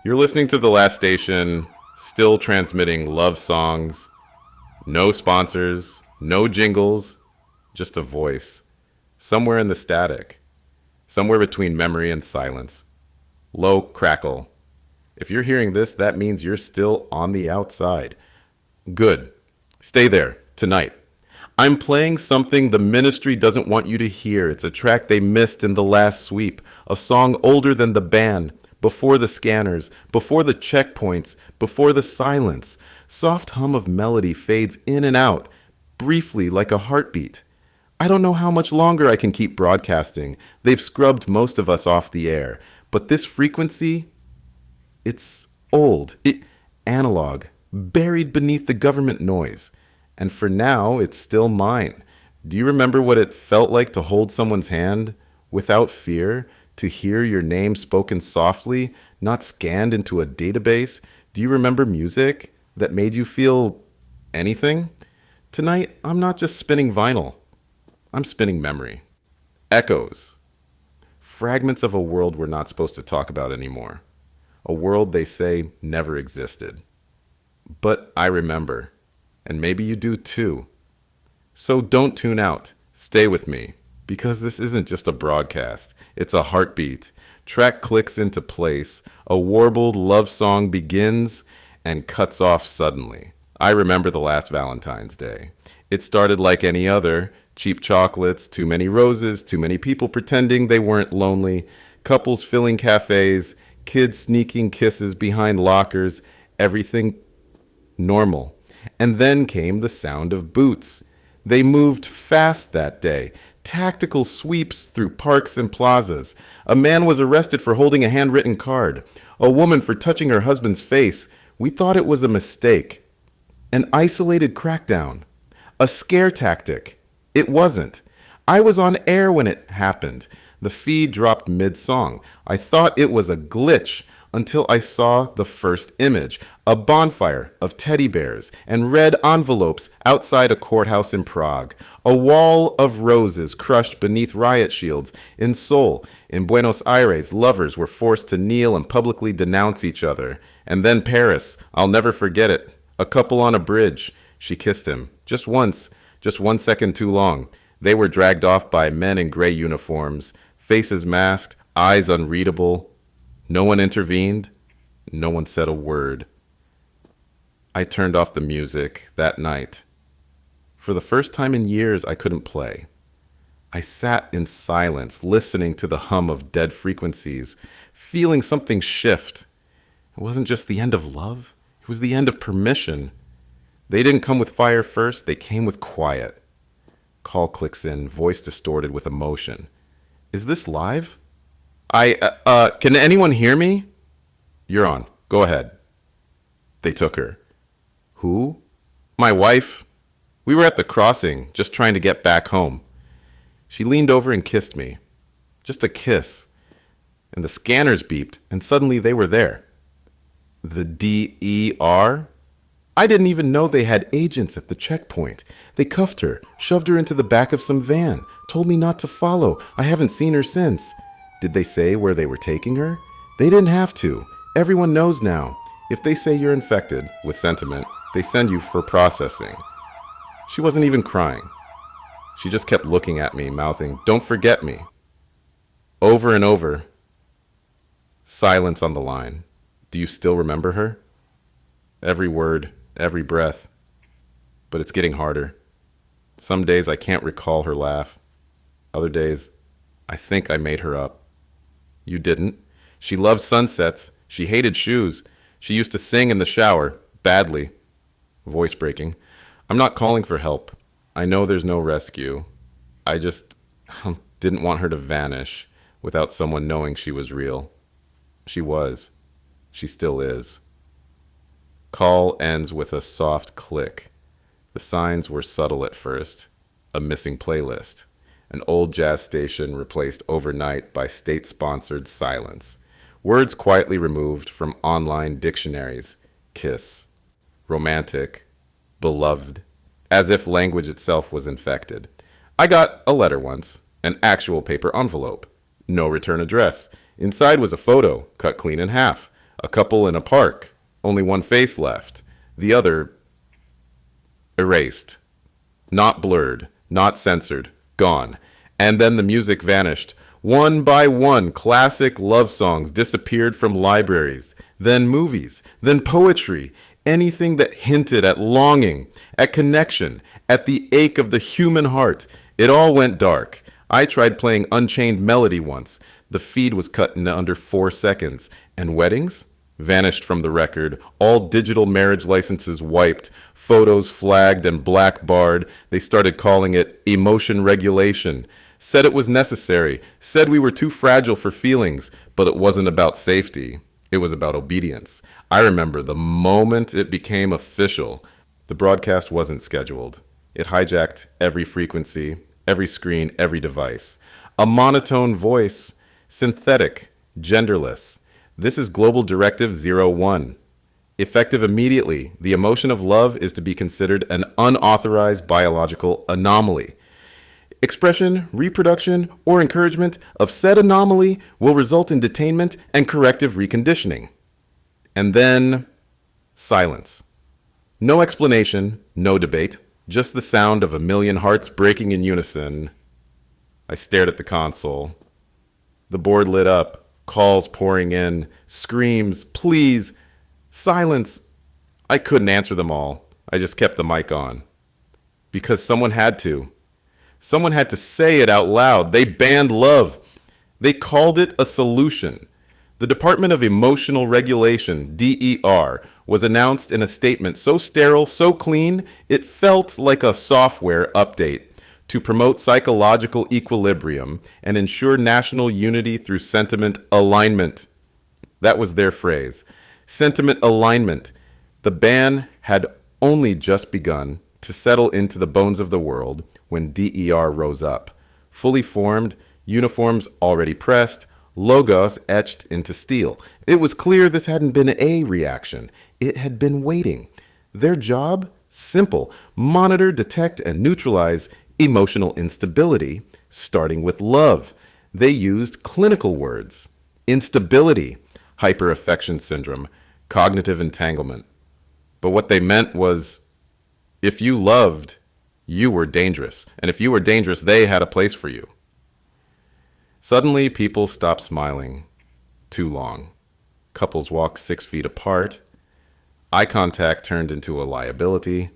You're listening to The Last Station, still transmitting love songs, no sponsors, no jingles, just a voice. Somewhere in the static, somewhere between memory and silence. Low crackle. If you're hearing this, that means you're still on the outside. Good. Stay there, tonight. I'm playing something the ministry doesn't want you to hear. It's a track they missed in the last sweep, a song older than the ban, before the scanners, before the checkpoints, before the silence. Soft hum of melody fades in and out, briefly like a heartbeat. I don't know how much longer I can keep broadcasting. They've scrubbed most of us off the air. But this frequency, it's old, analog, buried beneath the government noise. And for now, it's still mine. Do you remember what it felt like to hold someone's hand without fear, to hear your name spoken softly, not scanned into a database? Do you remember music that made you feel anything? Tonight, I'm not just spinning vinyl. I'm spinning memory. Echoes. Fragments of a world we're not supposed to talk about anymore. A world they say never existed. But I remember. And maybe you do too. So don't tune out. Stay with me. Because this isn't just a broadcast. It's a heartbeat. Track clicks into place. A warbled love song begins and cuts off suddenly. I remember the last Valentine's Day. It started like any other. Cheap chocolates, too many roses, too many people pretending they weren't lonely, couples filling cafes, kids sneaking kisses behind lockers, everything normal. And then came the sound of boots. They moved fast that day. Tactical sweeps through parks and plazas. A man was arrested for holding a handwritten card. A woman for touching her husband's face. We thought it was a mistake. An isolated crackdown. A scare tactic. It wasn't. I was on air when it happened. The feed dropped mid-song. I thought it was a glitch until I saw the first image, a bonfire of teddy bears and red envelopes outside a courthouse in Prague, a wall of roses crushed beneath riot shields. In Seoul, in Buenos Aires, lovers were forced to kneel and publicly denounce each other. And then Paris, I'll never forget it, a couple on a bridge. She kissed him, just once, just 1 second too long. They were dragged off by men in gray uniforms, faces masked, eyes unreadable. No one intervened. No one said a word. I turned off the music that night. For the first time in years, I couldn't play. I sat in silence, listening to the hum of dead frequencies, feeling something shift. It wasn't just the end of love. It was the end of permission. They didn't come with fire first. They came with quiet. Call clicks in, voice distorted with emotion. Is this live? Can anyone hear me? You're on. Go ahead. They took her. Who? My wife. We were at the crossing, just trying to get back home. She leaned over and kissed me. Just a kiss. And the scanners beeped, and suddenly they were there. The DER? I didn't even know they had agents at the checkpoint. They cuffed her, shoved her into the back of some van, told me not to follow. I haven't seen her since. Did they say where they were taking her? They didn't have to. Everyone knows now. If they say you're infected with sentiment, they send you for processing. She wasn't even crying. She just kept looking at me, mouthing, "Don't forget me." Over and over. Silence on the line. Do you still remember her? Every word, every breath. But it's getting harder. Some days I can't recall her laugh. Other days, I think I made her up. You didn't. She loved sunsets. She hated shoes. She used to sing in the shower, badly. Voice breaking. I'm not calling for help. I know there's no rescue. I just didn't want her to vanish without someone knowing she was real. She was. She still is. Call ends with a soft click. The signs were subtle at first. A missing playlist. An old jazz station replaced overnight by state-sponsored silence. Words quietly removed from online dictionaries. Kiss. Romantic. Beloved. As if language itself was infected. I got a letter once. An actual paper envelope. No return address. Inside was a photo, cut clean in half. A couple in a park, only one face left, the other erased. Not blurred, not censored, gone. And then the music vanished. One by one, classic love songs disappeared from libraries, then movies, then poetry, anything that hinted at longing, at connection, at the ache of the human heart. It all went dark. I tried playing Unchained Melody once. The feed was cut into under 4 seconds. And weddings? Vanished from the record. All digital marriage licenses wiped. Photos flagged and blackbarred. They started calling it emotion regulation. Said it was necessary. Said we were too fragile for feelings. But it wasn't about safety. It was about obedience. I remember the moment it became official. The broadcast wasn't scheduled. It hijacked every frequency, every screen, every device. A monotone voice, synthetic, genderless. This is Global Directive 01. Effective immediately, the emotion of love is to be considered an unauthorized biological anomaly. Expression, reproduction, or encouragement of said anomaly will result in detainment and corrective reconditioning. And then, silence. No explanation, no debate, just the sound of a million hearts breaking in unison. I stared at the console. The board lit up, calls pouring in, screams, pleas, silence. I couldn't answer them all. I just kept the mic on. Because someone had to. Someone had to say it out loud. They banned love. They called it a solution. The Department of Emotional Regulation, DER, was announced in a statement so sterile, so clean, it felt like a software update to promote psychological equilibrium and ensure national unity through sentiment alignment. That was their phrase. Sentiment alignment. The ban had only just begun to settle into the bones of the world when DER rose up. Fully formed, uniforms already pressed, logos etched into steel. It was clear this hadn't been a reaction. It had been waiting. Their job? Simple. Monitor, detect, and neutralize emotional instability, starting with love. They used clinical words. Instability, hyperaffection syndrome, cognitive entanglement. But what they meant was, if you loved, you were dangerous. And if you were dangerous, they had a place for you. Suddenly, people stopped smiling. Too long. Couples walked 6 feet apart. Eye contact turned into a liability.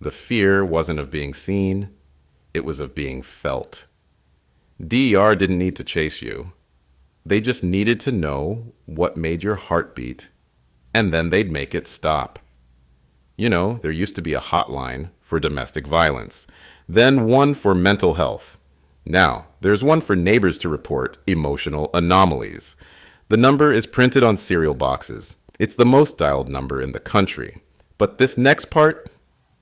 The fear wasn't of being seen. It was of being felt. DER didn't need to chase you. They just needed to know what made your heart beat, and then they'd make it stop. You know, there used to be a hotline for domestic violence, then one for mental health. Now, there's one for neighbors to report emotional anomalies. The number is printed on cereal boxes. It's the most dialed number in the country. But this next part,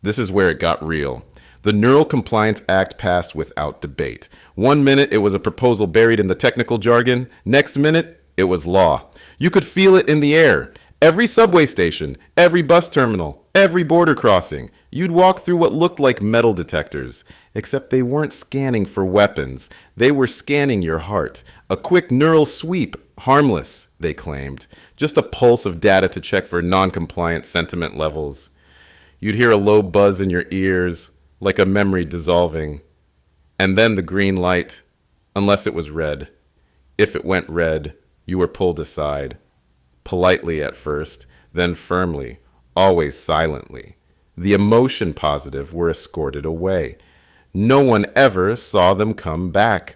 this is where it got real. The Neural Compliance Act passed without debate. 1 minute, it was a proposal buried in the technical jargon. Next minute, it was law. You could feel it in the air. Every subway station, every bus terminal, every border crossing. You'd walk through what looked like metal detectors, except they weren't scanning for weapons. They were scanning your heart. A quick neural sweep, harmless, they claimed. Just a pulse of data to check for non-compliant sentiment levels. You'd hear a low buzz in your ears, like a memory dissolving. And then the green light, unless it was red. If it went red, you were pulled aside. Politely at first, then firmly, always silently. The emotion positive were escorted away. No one ever saw them come back.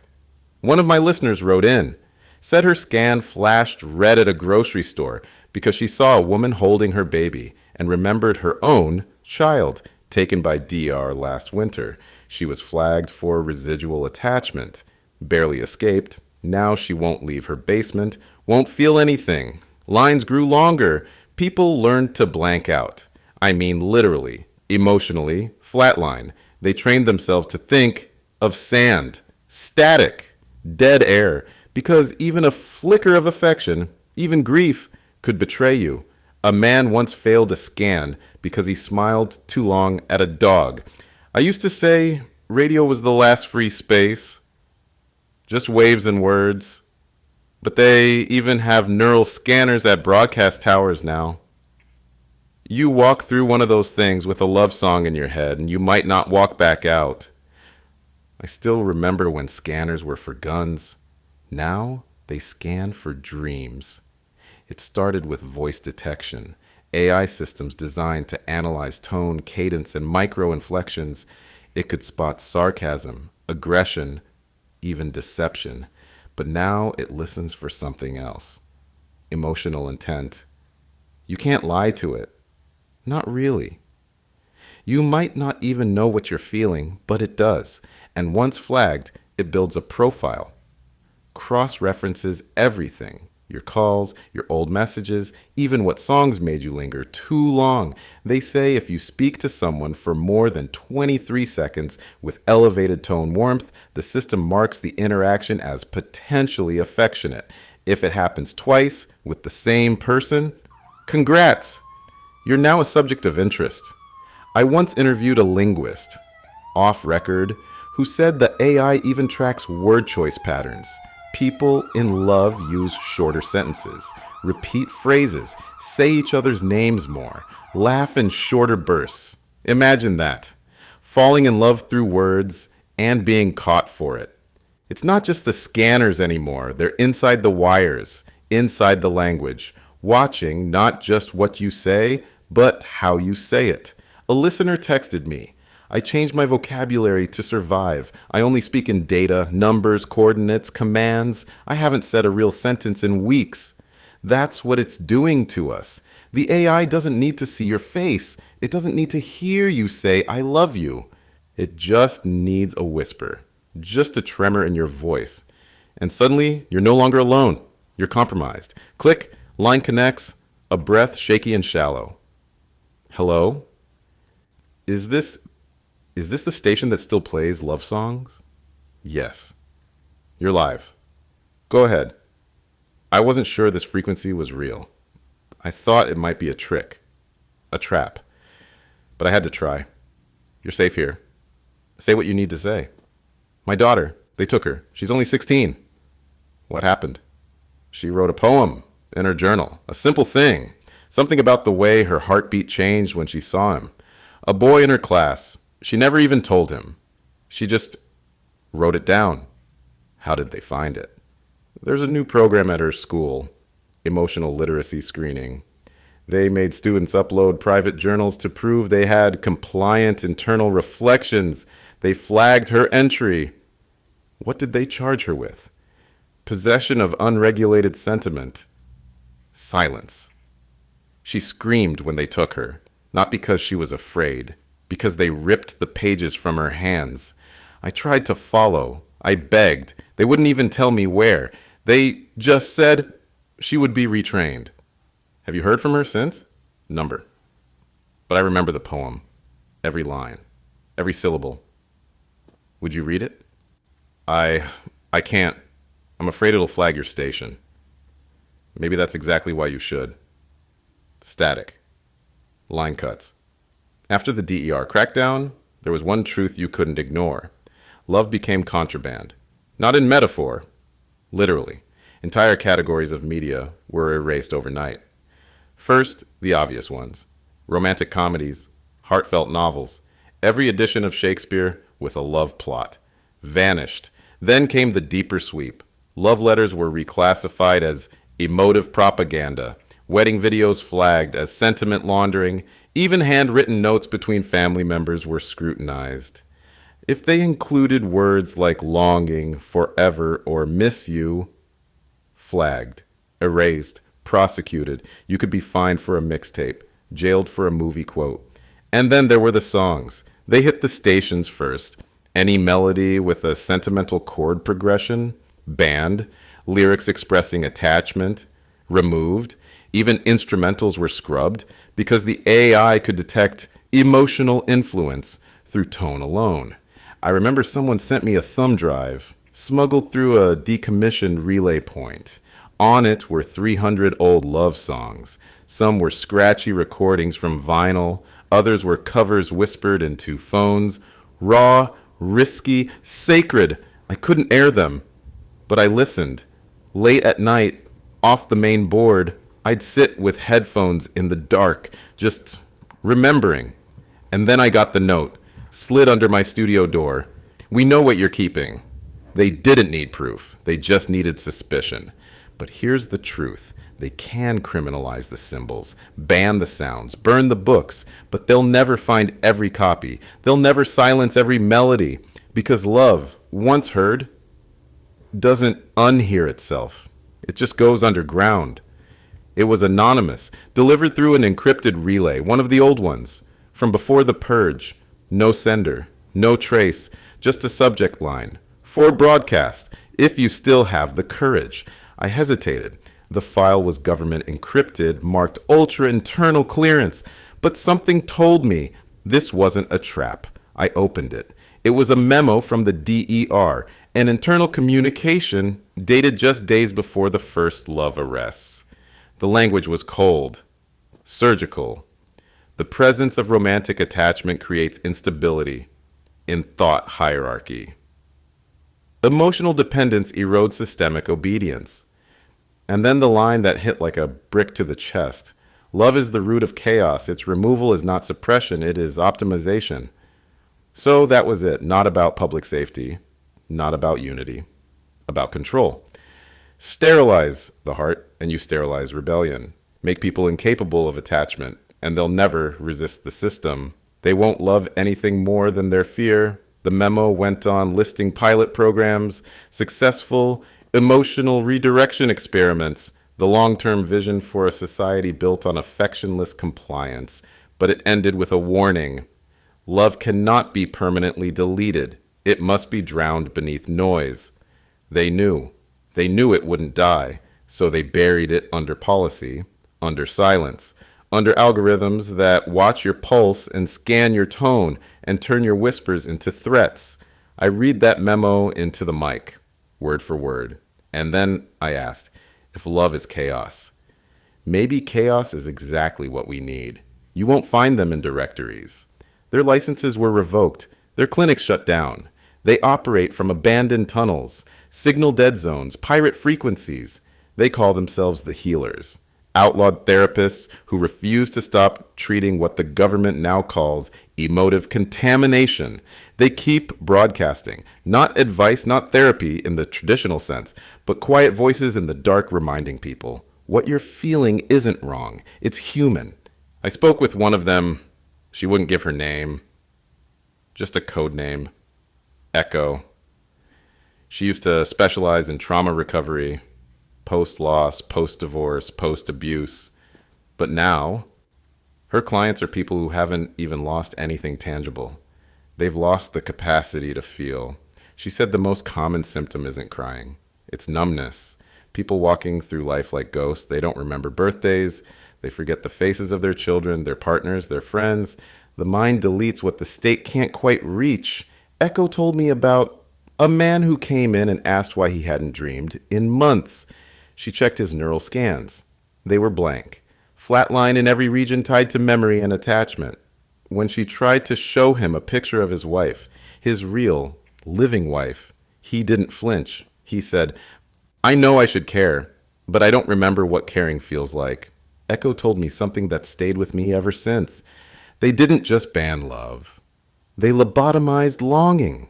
One of my listeners wrote in, said her scan flashed red at a grocery store because she saw a woman holding her baby and remembered her own child taken by DR last winter. She was flagged for residual attachment. Barely escaped. Now she won't leave her basement, won't feel anything. Lines grew longer. People learned to blank out. I mean literally, emotionally, flatline. They trained themselves to think of sand, static, dead air, because even a flicker of affection, even grief, could betray you. A man once failed a scan because he smiled too long at a dog. I used to say radio was the last free space. Just waves and words. But they even have neural scanners at broadcast towers now. You walk through one of those things with a love song in your head, and you might not walk back out. I still remember when scanners were for guns. Now they scan for dreams. It started with voice detection, AI systems designed to analyze tone, cadence, and micro-inflections. It could spot sarcasm, aggression, even deception. But now it listens for something else. Emotional intent. You can't lie to it. Not really. You might not even know what you're feeling, but it does. And once flagged, it builds a profile. Cross-references everything. Your calls, your old messages, even what songs made you linger too long. They say if you speak to someone for more than 23 seconds with elevated tone warmth, the system marks the interaction as potentially affectionate. If it happens twice with the same person, congrats! You're now a subject of interest. I once interviewed a linguist, off record, who said the AI even tracks word choice patterns. People in love use shorter sentences, repeat phrases, say each other's names more, laugh in shorter bursts. Imagine that. Falling in love through words and being caught for it. It's not just the scanners anymore. They're inside the wires, inside the language, watching not just what you say, but how you say it. A listener texted me, I changed my vocabulary to survive. I only speak in data, numbers, coordinates, commands. I haven't said a real sentence in weeks. That's what it's doing to us. The AI doesn't need to see your face. It doesn't need to hear you say, I love you. It just needs a whisper, just a tremor in your voice. And suddenly, you're no longer alone. You're compromised. Click, line connects, a breath shaky and shallow. Hello? Is this the station that still plays love songs? Yes. You're live. Go ahead. I wasn't sure this frequency was real. I thought it might be a trick, a trap. But I had to try. You're safe here. Say what you need to say. My daughter, they took her. She's only 16. What happened? She wrote a poem in her journal. A simple thing. Something about the way her heartbeat changed when she saw him. A boy in her class. She never even told him. She just wrote it down. How did they find it? There's a new program at her school, emotional literacy screening. They made students upload private journals to prove they had compliant internal reflections. They flagged her entry. What did they charge her with? Possession of unregulated sentiment. Silence. She screamed when they took her, not because she was afraid, because they ripped the pages from her hands. I tried to follow. I begged. They wouldn't even tell me where. They just said she would be retrained. Have you heard from her since? Number. But I remember the poem. Every line. Every syllable. Would you read it? I can't. I'm afraid it'll flag your station. Maybe that's exactly why you should. Static. Line cuts. After the DER crackdown, there was one truth you couldn't ignore. Love became contraband. Not in metaphor, literally. Entire categories of media were erased overnight. First, the obvious ones. Romantic comedies, heartfelt novels, every edition of Shakespeare with a love plot. Vanished. Then came the deeper sweep. Love letters were reclassified as emotive propaganda. Wedding videos flagged as sentiment laundering. Even handwritten notes between family members were scrutinized. If they included words like longing, forever, or miss you, flagged, erased, prosecuted. You could be fined for a mixtape, jailed for a movie quote. And then there were the songs. They hit the stations first. Any melody with a sentimental chord progression, banned. Lyrics expressing attachment, removed. Even instrumentals were scrubbed because the AI could detect emotional influence through tone alone. I remember someone sent me a thumb drive, smuggled through a decommissioned relay point. On it were 300 old love songs. Some were scratchy recordings from vinyl. Others were covers whispered into phones. Raw, risky, sacred. I couldn't air them. But I listened. Late at night, off the main board, I'd sit with headphones in the dark, just remembering. And then I got the note, slid under my studio door. We know what you're keeping. They didn't need proof. They just needed suspicion. But here's the truth. They can criminalize the symbols, ban the sounds, burn the books, but they'll never find every copy. They'll never silence every melody, because love, once heard, doesn't unhear itself. It just goes underground. It was anonymous, delivered through an encrypted relay, one of the old ones, from before the purge. No sender, no trace, just a subject line. For broadcast, if you still have the courage. I hesitated. The file was government encrypted, marked ultra internal clearance, but something told me this wasn't a trap. I opened it. It was a memo from the DER, an internal communication dated just days before the first love arrests. The language was cold, surgical. The presence of romantic attachment creates instability in thought hierarchy. Emotional dependence erodes systemic obedience. And then the line that hit like a brick to the chest. Love is the root of chaos. Its removal is not suppression, it is optimization. So that was it. Not about public safety, not about unity, about control. Sterilize the heart and you sterilize rebellion. Make people incapable of attachment and they'll never resist the system. They won't love anything more than their fear. The memo went on listing pilot programs, successful emotional redirection experiments, the long-term vision for a society built on affectionless compliance. But it ended with a warning. Love cannot be permanently deleted. It must be drowned beneath noise. They knew. They knew it wouldn't die, so they buried it under policy, under silence, under algorithms that watch your pulse and scan your tone and turn your whispers into threats. I read that memo into the mic, word for word. And then I asked, if love is chaos, maybe chaos is exactly what we need. You won't find them in directories. Their licenses were revoked. Their clinics shut down. They operate from abandoned tunnels, signal dead zones, pirate frequencies. They call themselves the healers, outlawed therapists who refuse to stop treating what the government now calls emotive contamination. They keep broadcasting, not advice, not therapy in the traditional sense, but quiet voices in the dark reminding people, what you're feeling isn't wrong. It's human. I spoke with one of them. She wouldn't give her name, just a code name, Echo. She used to specialize in trauma recovery, post-loss, post-divorce, post-abuse. But now, her clients are people who haven't even lost anything tangible. They've lost the capacity to feel. She said the most common symptom isn't crying. It's numbness. People walking through life like ghosts. They don't remember birthdays. They forget the faces of their children, their partners, their friends. The mind deletes what the state can't quite reach. Echo told me about a man who came in and asked why he hadn't dreamed in months. She checked his neural scans. They were blank. Flatline in every region tied to memory and attachment. When she tried to show him a picture of his wife, his real, living wife, he didn't flinch. He said, I know I should care, but I don't remember what caring feels like. Echo told me something that stayed with me ever since. They didn't just ban love. They lobotomized longing.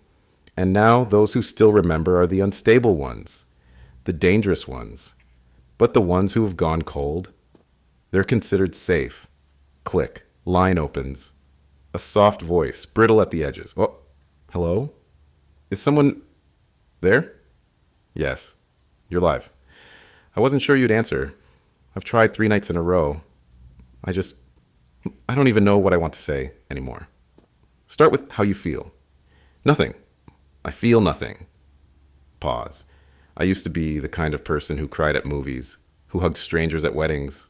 And now those who still remember are the unstable ones, the dangerous ones. But the ones who have gone cold, they're considered safe. Click. Line opens. A soft voice, brittle at the edges. Oh, hello? Is someone there? Yes, you're live. I wasn't sure you'd answer. I've tried 3 nights in a row. I don't even know what I want to say anymore. Start with how you feel. Nothing. I feel nothing. Pause. I used to be the kind of person who cried at movies, who hugged strangers at weddings,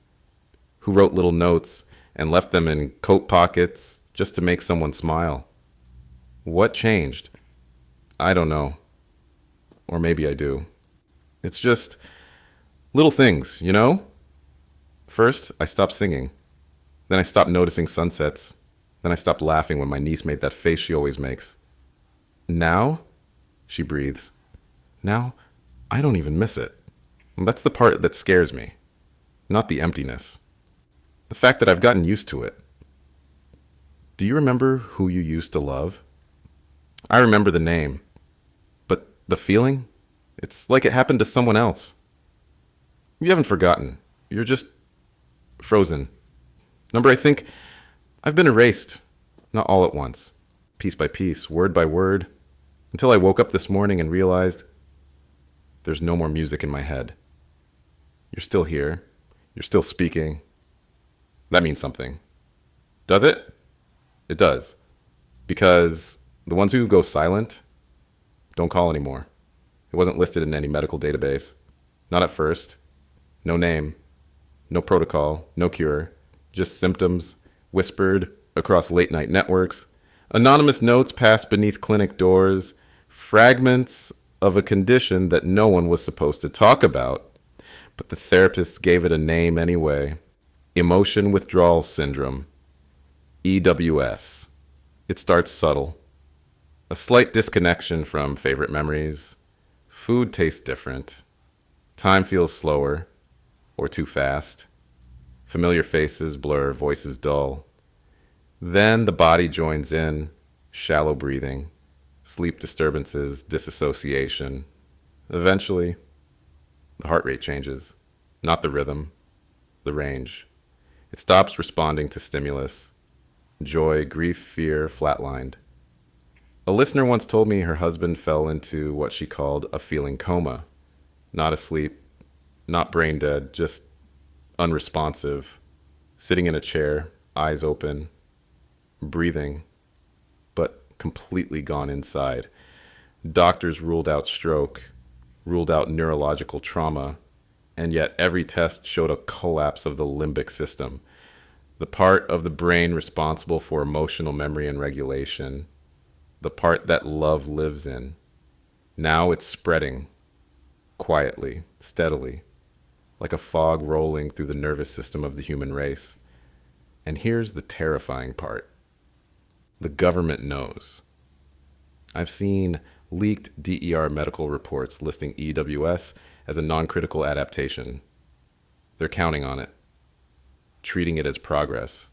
who wrote little notes and left them in coat pockets just to make someone smile. What changed? I don't know. Or maybe I do. It's just little things, you know? First, I stopped singing. Then I stopped noticing sunsets. Then I stopped laughing when my niece made that face she always makes. Now, she breathes. Now, I don't even miss it. And that's the part that scares me, not the emptiness. The fact that I've gotten used to it. Do you remember who you used to love? I remember the name, but the feeling? It's like it happened to someone else. You haven't forgotten. You're just frozen. Remember, I think I've been erased, not all at once, piece by piece, word by word, until I woke up this morning and realized there's no more music in my head. You're still here. You're still speaking. That means something. Does it? It does. Because the ones who go silent don't call anymore. It wasn't listed in any medical database. Not at first. No name. No protocol. No cure. Just symptoms whispered across late night networks. Anonymous notes passed beneath clinic doors. Fragments of a condition that no one was supposed to talk about. But the therapists gave it a name anyway. Emotion withdrawal syndrome. EWS. It starts subtle. A slight disconnection from favorite memories. Food tastes different. Time feels slower or too fast. Familiar faces blur, voices dull. Then the body joins in, shallow breathing, sleep disturbances, disassociation. Eventually, the heart rate changes, not the rhythm, the range. It stops responding to stimulus. Joy, grief, fear flatlined. A listener once told me her husband fell into what she called a feeling coma. Not asleep, not brain dead, just unresponsive, sitting in a chair, eyes open, breathing, but completely gone inside. Doctors ruled out stroke, ruled out neurological trauma, and yet every test showed a collapse of the limbic system, the part of the brain responsible for emotional memory and regulation, the part that love lives in. Now it's spreading, quietly, steadily, like a fog rolling through the nervous system of the human race. And here's the terrifying part. The government knows. I've seen leaked DER medical reports listing EWS as a non-critical adaptation. They're counting on it, treating it as progress.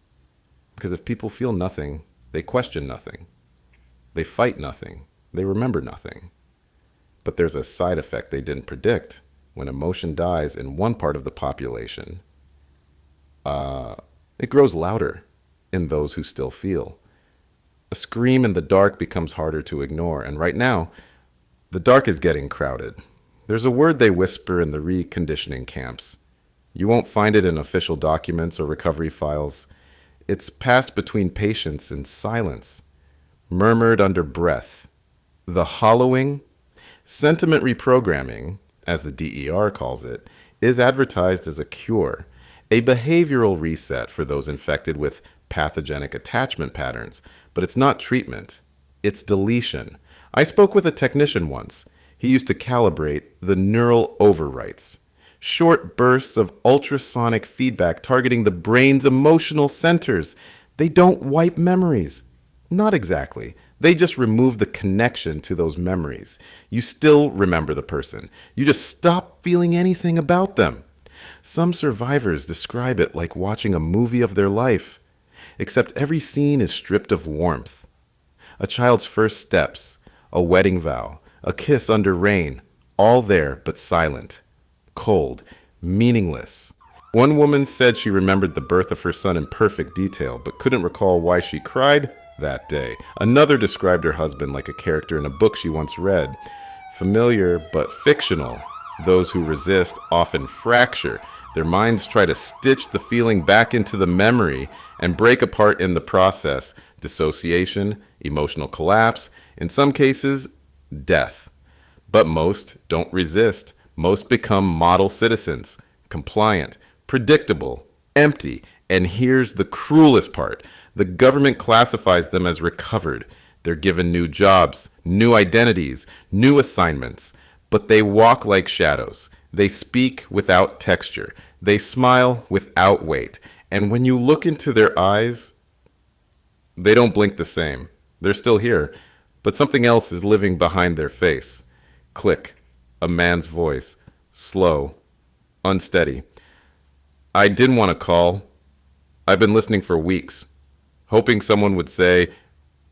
Because if people feel nothing, they question nothing. They fight nothing. They remember nothing. But there's a side effect they didn't predict. When emotion dies in one part of the population, it grows louder in those who still feel. A scream in the dark becomes harder to ignore, and right now, the dark is getting crowded. There's a word they whisper in the reconditioning camps. You won't find it in official documents or recovery files. It's passed between patients in silence, murmured under breath. The hollowing, sentiment reprogramming, as the DER calls it, is advertised as a cure, a behavioral reset for those infected with pathogenic attachment patterns. But it's not treatment, it's deletion. I spoke with a technician once. He used to calibrate the neural overwrites, short bursts of ultrasonic feedback targeting the brain's emotional centers. They don't wipe memories. Not exactly. They just remove the connection to those memories. You still remember the person. You just stop feeling anything about them. Some survivors describe it like watching a movie of their life, except every scene is stripped of warmth. A child's first steps, a wedding vow, a kiss under rain, all there but silent, cold, meaningless. One woman said she remembered the birth of her son in perfect detail, but couldn't recall why she cried that day. Another described her husband like a character in a book she once read. Familiar but fictional. Those who resist often fracture. Their minds try to stitch the feeling back into the memory and break apart in the process. Dissociation, emotional collapse, in some cases, death. But most don't resist. Most become model citizens, compliant, predictable, empty. And here's the cruelest part. The government classifies them as recovered. They're given new jobs, new identities, new assignments. But they walk like shadows. They speak without texture. They smile without weight. And when you look into their eyes, they don't blink the same. They're still here, but something else is living behind their face. Click. A man's voice. Slow, unsteady. I didn't want to call. I've been listening for weeks, hoping someone would say,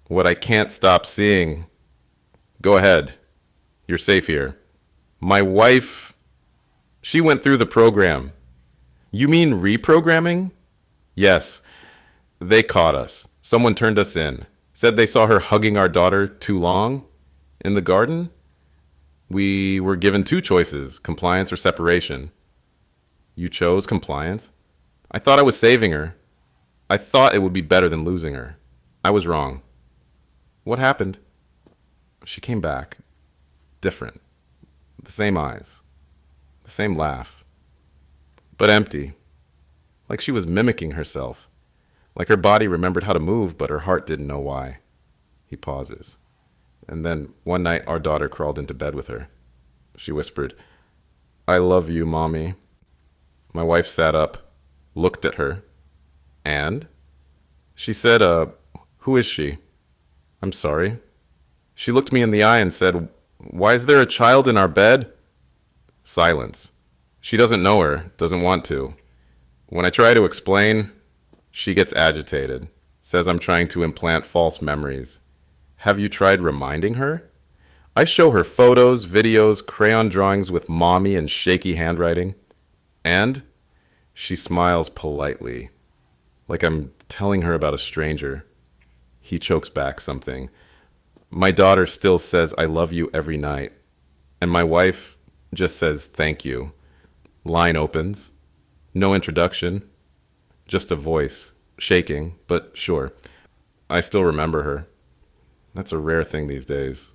what I can't stop seeing. Go ahead. You're safe here. My wife, she went through the program. You mean reprogramming? Yes. They caught us. Someone turned us in. Said they saw her hugging our daughter too long in the garden. We were given two choices, compliance or separation. You chose compliance? I thought I was saving her. I thought it would be better than losing her. I was wrong. What happened? She came back. Different. The same eyes. The same laugh. But empty. Like she was mimicking herself. Like her body remembered how to move, but her heart didn't know why. He pauses. And then one night our daughter crawled into bed with her. She whispered, I love you, Mommy. My wife sat up, looked at her, and she said, who is she? I'm sorry. She looked me in the eye and said, why is there a child in our bed? Silence. She doesn't know her, doesn't want to. When I try to explain, she gets agitated, says I'm trying to implant false memories. Have you tried reminding her? I show her photos, videos, crayon drawings with mommy and shaky handwriting. And she smiles politely, like I'm telling her about a stranger. He chokes back something. My daughter still says I love you every night. And my wife just says thank you. Line opens. No introduction. Just a voice, shaking, but sure. I still remember her. That's a rare thing these days.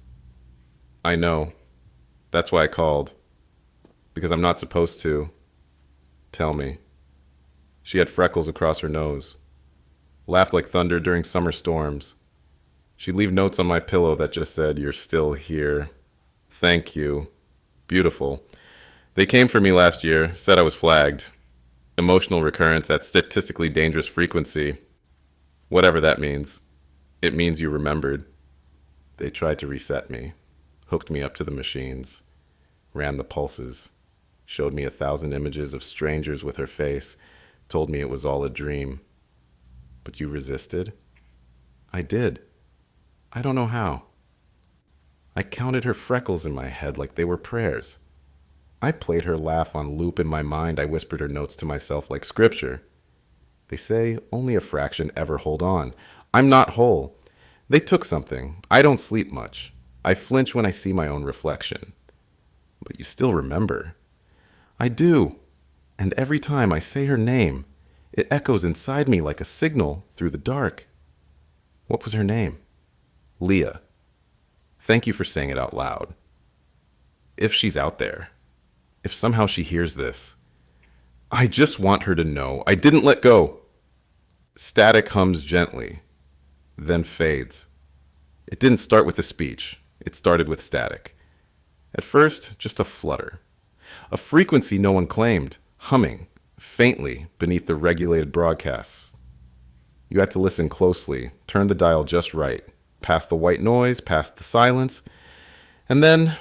I know. That's why I called. Because I'm not supposed to. Tell me. She had freckles across her nose. Laughed like thunder during summer storms. She'd leave notes on my pillow that just said, you're still here. Thank you. Beautiful. They came for me last year, said I was flagged. Emotional recurrence at statistically dangerous frequency. Whatever that means. It means you remembered. They tried to reset me, hooked me up to the machines, ran the pulses, showed me 1,000 images of strangers with her face, told me it was all a dream. But you resisted? I did. I don't know how. I counted her freckles in my head like they were prayers. I played her laugh on loop in my mind. I whispered her notes to myself like scripture. They say only a fraction ever hold on. I'm not whole. They took something. I don't sleep much. I flinch when I see my own reflection. But you still remember. I do. And every time I say her name, it echoes inside me like a signal through the dark. What was her name? Leah. Thank you for saying it out loud. If she's out there, if somehow she hears this, I just want her to know I didn't let go. Static hums gently, then fades. It didn't start with a speech. It started with static. At first, just a flutter. A frequency no one claimed, humming, faintly beneath the regulated broadcasts. You had to listen closely, turn the dial just right, past the white noise, past the silence, and then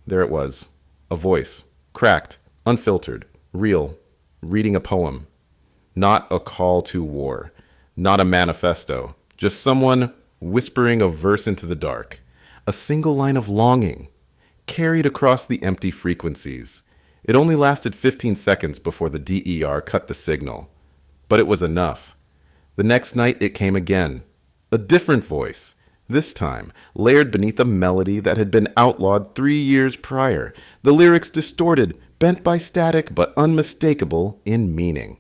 there it was, a voice, cracked, unfiltered, real, reading a poem. Not a call to war, not a manifesto, just someone whispering a verse into the dark, a single line of longing, carried across the empty frequencies. It only lasted 15 seconds before the DER cut the signal, but it was enough. The next night it came again, a different voice, this time layered beneath a melody that had been outlawed 3 years prior, the lyrics distorted, bent by static, but unmistakable in meaning.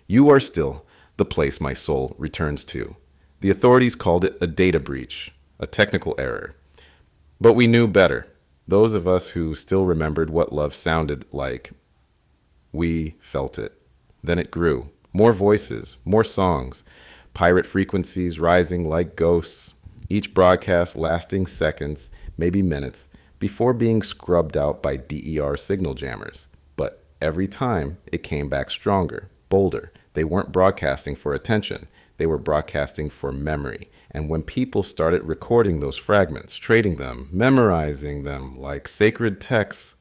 You are still the place my soul returns to. The authorities called it a data breach, a technical error. But we knew better, those of us who still remembered what love sounded like. We felt it. Then it grew. More voices, more songs, pirate frequencies rising like ghosts, each broadcast lasting seconds, maybe minutes, before being scrubbed out by DER signal jammers. But every time, it came back stronger, bolder. They weren't broadcasting for attention. They were broadcasting for memory. And when people started recording those fragments, trading them, memorizing them like sacred texts,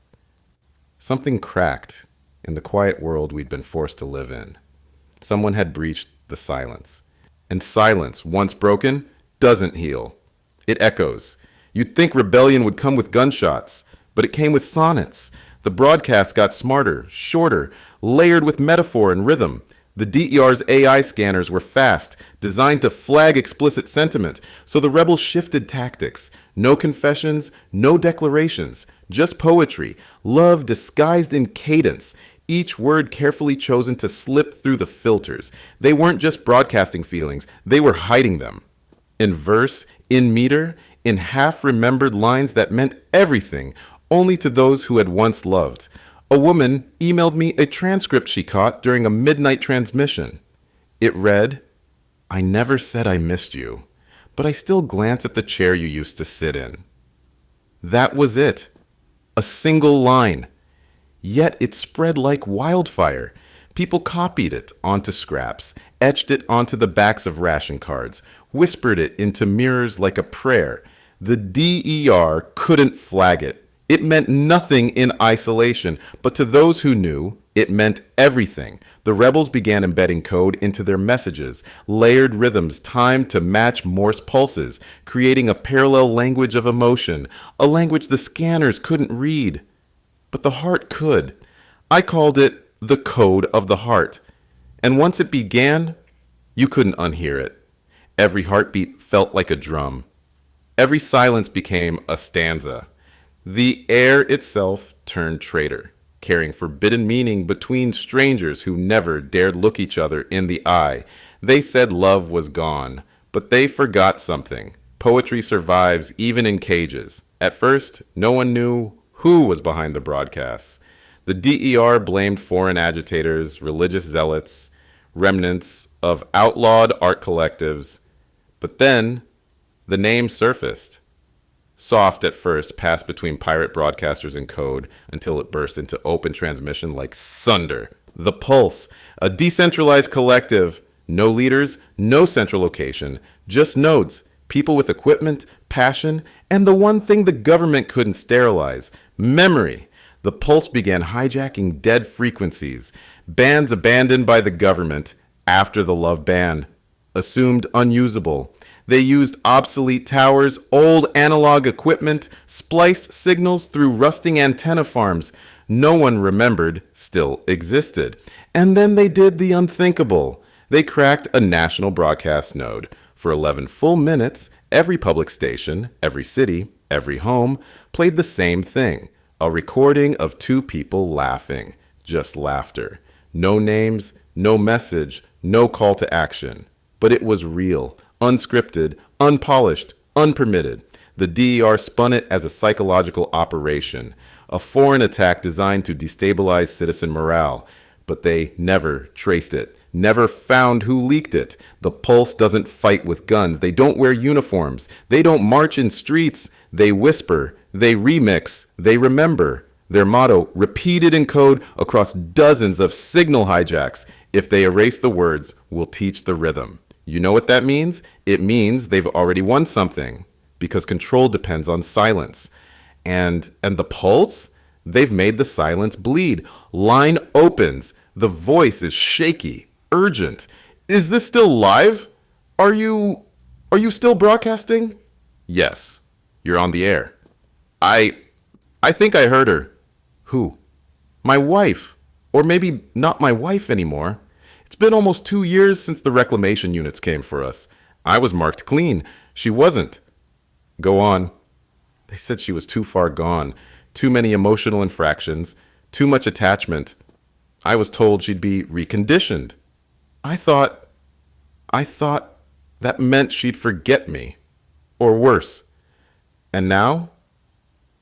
something cracked in the quiet world we'd been forced to live in. Someone had breached the silence. And silence, once broken, doesn't heal. It echoes. You'd think rebellion would come with gunshots, but it came with sonnets. The broadcast got smarter, shorter, layered with metaphor and rhythm. The DER's AI scanners were fast, designed to flag explicit sentiment, so the rebels shifted tactics. No confessions, no declarations, just poetry, love disguised in cadence, each word carefully chosen to slip through the filters. They weren't just broadcasting feelings, they were hiding them. In verse, in meter, in half-remembered lines that meant everything, only to those who had once loved. A woman emailed me a transcript she caught during a midnight transmission. It read, "I never said I missed you, but I still glance at the chair you used to sit in." That was it. A single line. Yet it spread like wildfire. People copied it onto scraps, etched it onto the backs of ration cards, whispered it into mirrors like a prayer. The DER couldn't flag it. It meant nothing in isolation, but to those who knew, it meant everything. The rebels began embedding code into their messages, layered rhythms timed to match Morse pulses, creating a parallel language of emotion, a language the scanners couldn't read. But the heart could. I called it the code of the heart. And once it began, you couldn't unhear it. Every heartbeat felt like a drum. Every silence became a stanza. The air itself turned traitor, carrying forbidden meaning between strangers who never dared look each other in the eye. They said love was gone, but they forgot something. Poetry survives even in cages. At first, no one knew who was behind the broadcasts. The DER blamed foreign agitators, religious zealots, remnants of outlawed art collectives. But then, the name surfaced. Soft at first, passed between pirate broadcasters and code until it burst into open transmission like thunder. The Pulse, a decentralized collective. No leaders, no central location, just nodes, people with equipment, passion, and the one thing the government couldn't sterilize, memory. The Pulse began hijacking dead frequencies, bands abandoned by the government after the love ban, assumed unusable. They used obsolete towers, old analog equipment, spliced signals through rusting antenna farms no one remembered still existed. And then they did the unthinkable. They cracked a national broadcast node. For 11 full minutes, every public station, every city, every home played the same thing. A recording of two people laughing. Just laughter. No names, no message, no call to action. But it was real, unscripted, unpolished, unpermitted. The DER spun it as a psychological operation, a foreign attack designed to destabilize citizen morale. But they never traced it, never found who leaked it. The Pulse doesn't fight with guns. They don't wear uniforms. They don't march in streets. They whisper. They remix. They remember. Their motto, repeated in code across dozens of signal hijacks. If they erase the words, we'll teach the rhythm. You know what that means? It means they've already won something, because control depends on silence. And the Pulse? They've made the silence bleed. Line opens. The voice is shaky, urgent. Is this still live? Are you still broadcasting? Yes, you're on the air. I think I heard her. Who? My wife. Or maybe not my wife anymore. It's been almost 2 years since the reclamation units came for us. I was marked clean. She wasn't. Go on. They said she was too far gone. Too many emotional infractions. Too much attachment. I was told she'd be reconditioned. I thought that meant she'd forget me. Or worse. And now?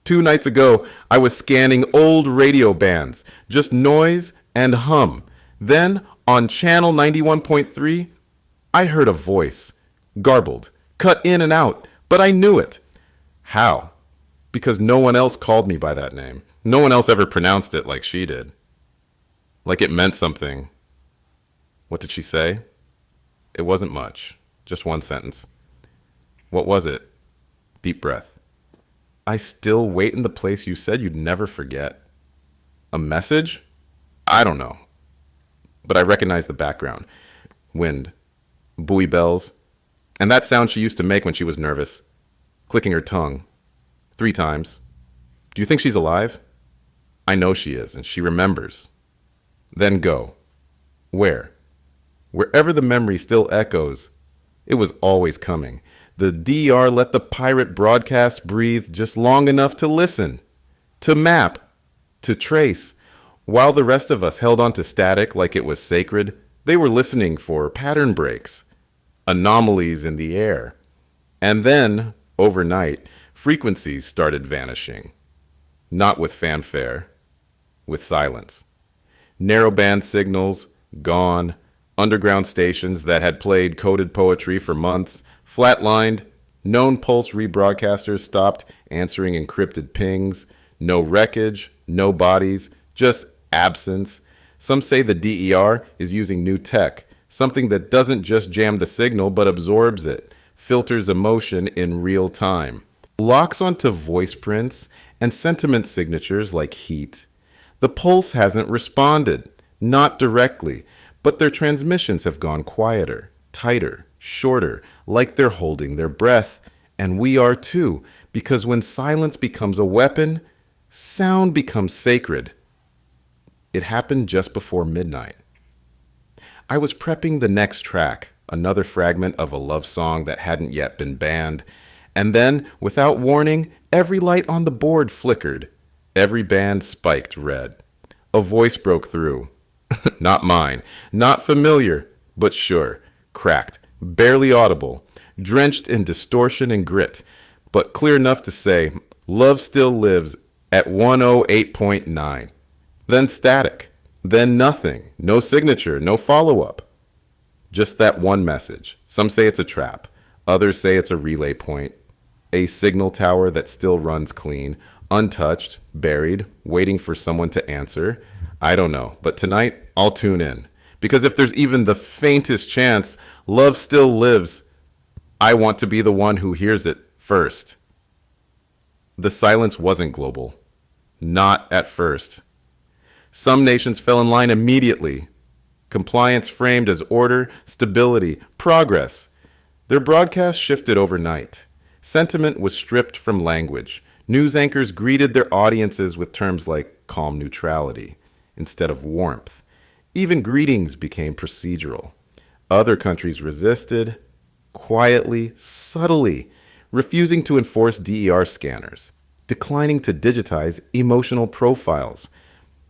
2 nights ago, I was scanning old radio bands. Just noise and hum. Then, on channel 91.3, I heard a voice. Garbled. Cut in and out. But I knew it. How? Because no one else called me by that name. No one else ever pronounced it like she did. Like it meant something. What did she say? It wasn't much. Just one sentence. What was it? Deep breath. I still wait in the place you said you'd never forget. A message? I don't know, but I recognize the background. Wind, buoy bells, and that sound she used to make when she was nervous, clicking her tongue 3 times. Do you think she's alive? I know she is, and she remembers. Then go. Where? Wherever the memory still echoes. It was always coming. The DR let the pirate broadcast breathe just long enough to listen, to map, to trace. While the rest of us held on to static like it was sacred, they were listening for pattern breaks, anomalies in the air. And then, overnight, frequencies started vanishing. Not with fanfare, with silence. Narrowband signals, gone. Underground stations that had played coded poetry for months, flatlined. Known pulse rebroadcasters stopped answering encrypted pings. No wreckage, no bodies, just absence. Some say the DER is using new tech, something that doesn't just jam the signal but absorbs it, filters emotion in real time, locks onto voice prints and sentiment signatures like heat. The pulse hasn't responded, not directly, but their transmissions have gone quieter, tighter, shorter, like they're holding their breath. And we are too, because when silence becomes a weapon, sound becomes sacred. It happened just before midnight. I was prepping the next track, another fragment of a love song that hadn't yet been banned. And then, without warning, every light on the board flickered. Every band spiked red. A voice broke through. Not mine, not familiar, but sure, cracked, barely audible, drenched in distortion and grit, but clear enough to say, love still lives at 108.9. Then static, then nothing, no signature, no follow-up. Just that one message. Some say it's a trap, others say it's a relay point, a signal tower that still runs clean, untouched, buried, waiting for someone to answer. I don't know, but tonight I'll tune in. Because if there's even the faintest chance love still lives, I want to be the one who hears it first. The silence wasn't global. Not at first. Some nations fell in line immediately. Compliance framed as order, stability, progress. Their broadcast shifted overnight. Sentiment was stripped from language. News anchors greeted their audiences with terms like calm neutrality instead of warmth. Even greetings became procedural. Other countries resisted, quietly, subtly, refusing to enforce DER scanners, declining to digitize emotional profiles,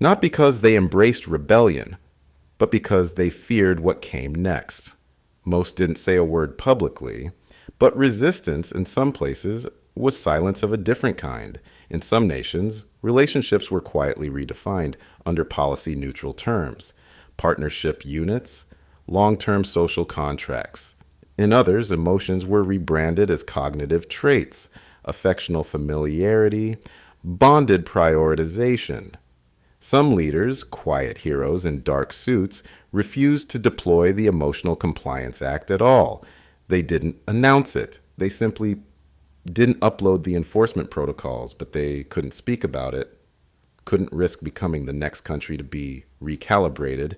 not because they embraced rebellion, but because they feared what came next. Most didn't say a word publicly, but resistance in some places was silence of a different kind. In some nations, relationships were quietly redefined under policy-neutral terms, partnership units, long-term social contracts. In others, emotions were rebranded as cognitive traits, affectional familiarity, bonded prioritization. Some leaders, quiet heroes in dark suits, refused to deploy the Emotional Compliance Act at all. They didn't announce it. They simply didn't upload the enforcement protocols, but they couldn't speak about it, couldn't risk becoming the next country to be recalibrated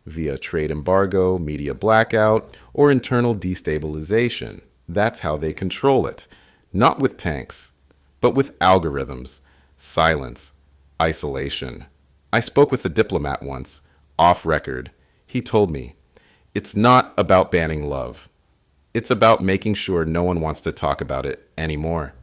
via trade embargo, media blackout, or internal destabilization. That's how they control it. Not with tanks, but with algorithms, silence, isolation. I spoke with a diplomat once, off record. He told me, it's not about banning love. It's about making sure no one wants to talk about it anymore.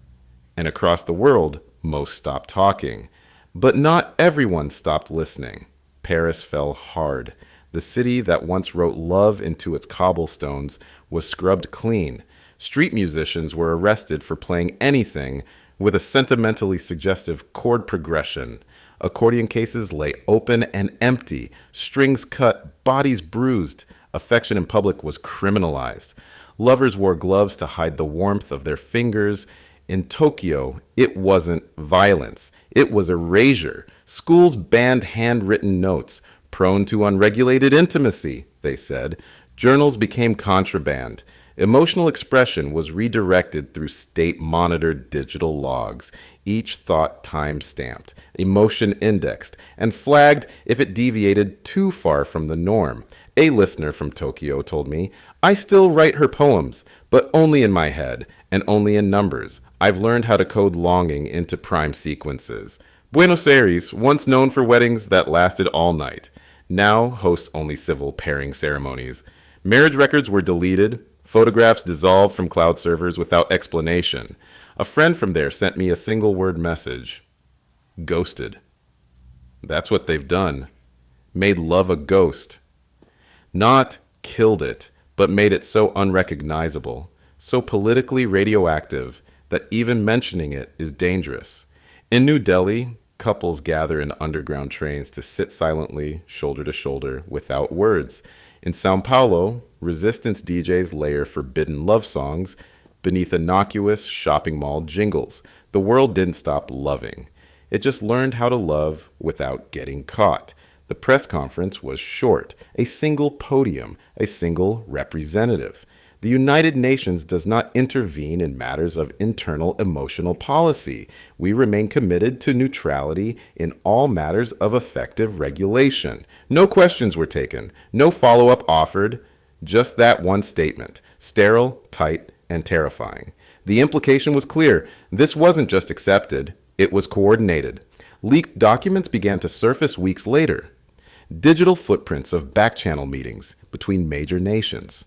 And across the world, most stopped talking. But not everyone stopped listening. Paris fell hard. The city that once wrote love into its cobblestones was scrubbed clean. Street musicians were arrested for playing anything with a sentimentally suggestive chord progression. Accordion cases lay open and empty, strings cut, bodies bruised. Affection in public was criminalized. Lovers wore gloves to hide the warmth of their fingers. In Tokyo, it wasn't violence. It was erasure. Schools banned handwritten notes, prone to unregulated intimacy, they said. Journals became contraband. Emotional expression was redirected through state-monitored digital logs, each thought time-stamped, emotion indexed, and flagged if it deviated too far from the norm. A listener from Tokyo told me, "I still write her poems, but only in my head, and only in numbers. I've learned how to code longing into prime sequences." Buenos Aires, once known for weddings that lasted all night, now hosts only civil pairing ceremonies. Marriage records were deleted, photographs dissolved from cloud servers without explanation. A friend from there sent me a single-word message. Ghosted. That's what they've done. Made love a ghost. Not killed it, but made it so unrecognizable, so politically radioactive that even mentioning it is dangerous. In New Delhi, couples gather in underground trains to sit silently, shoulder to shoulder, without words. In Sao Paulo, resistance DJs layer forbidden love songs beneath innocuous shopping mall jingles. The world didn't stop loving. It just learned how to love without getting caught. The press conference was short, a single podium, a single representative. The United Nations does not intervene in matters of internal emotional policy. We remain committed to neutrality in all matters of effective regulation. No questions were taken, no follow-up offered, just that one statement, sterile, tight, and terrifying. The implication was clear. This wasn't just accepted, it was coordinated. Leaked documents began to surface weeks later. Digital footprints of back-channel meetings between major nations.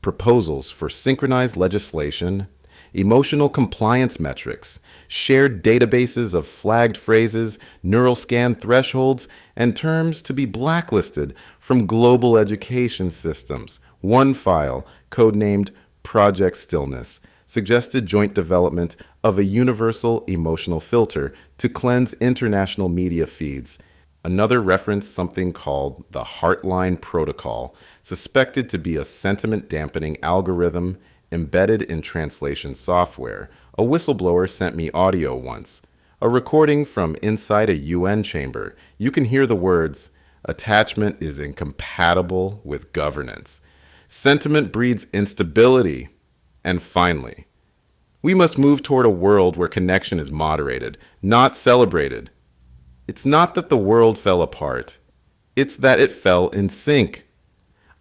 Proposals for synchronized legislation, emotional compliance metrics, shared databases of flagged phrases, neural scan thresholds, and terms to be blacklisted from global education systems. One file, codenamed Project Stillness, suggested joint development of a universal emotional filter to cleanse international media feeds. Another referenced something called the Heartline Protocol, suspected to be a sentiment-dampening algorithm embedded in translation software. A whistleblower sent me audio once, a recording from inside a UN chamber. You can hear the words, "Attachment is incompatible with governance. Sentiment breeds instability." And finally, we must move toward a world where connection is moderated, not celebrated. It's not that the world fell apart. It's that it fell in sync.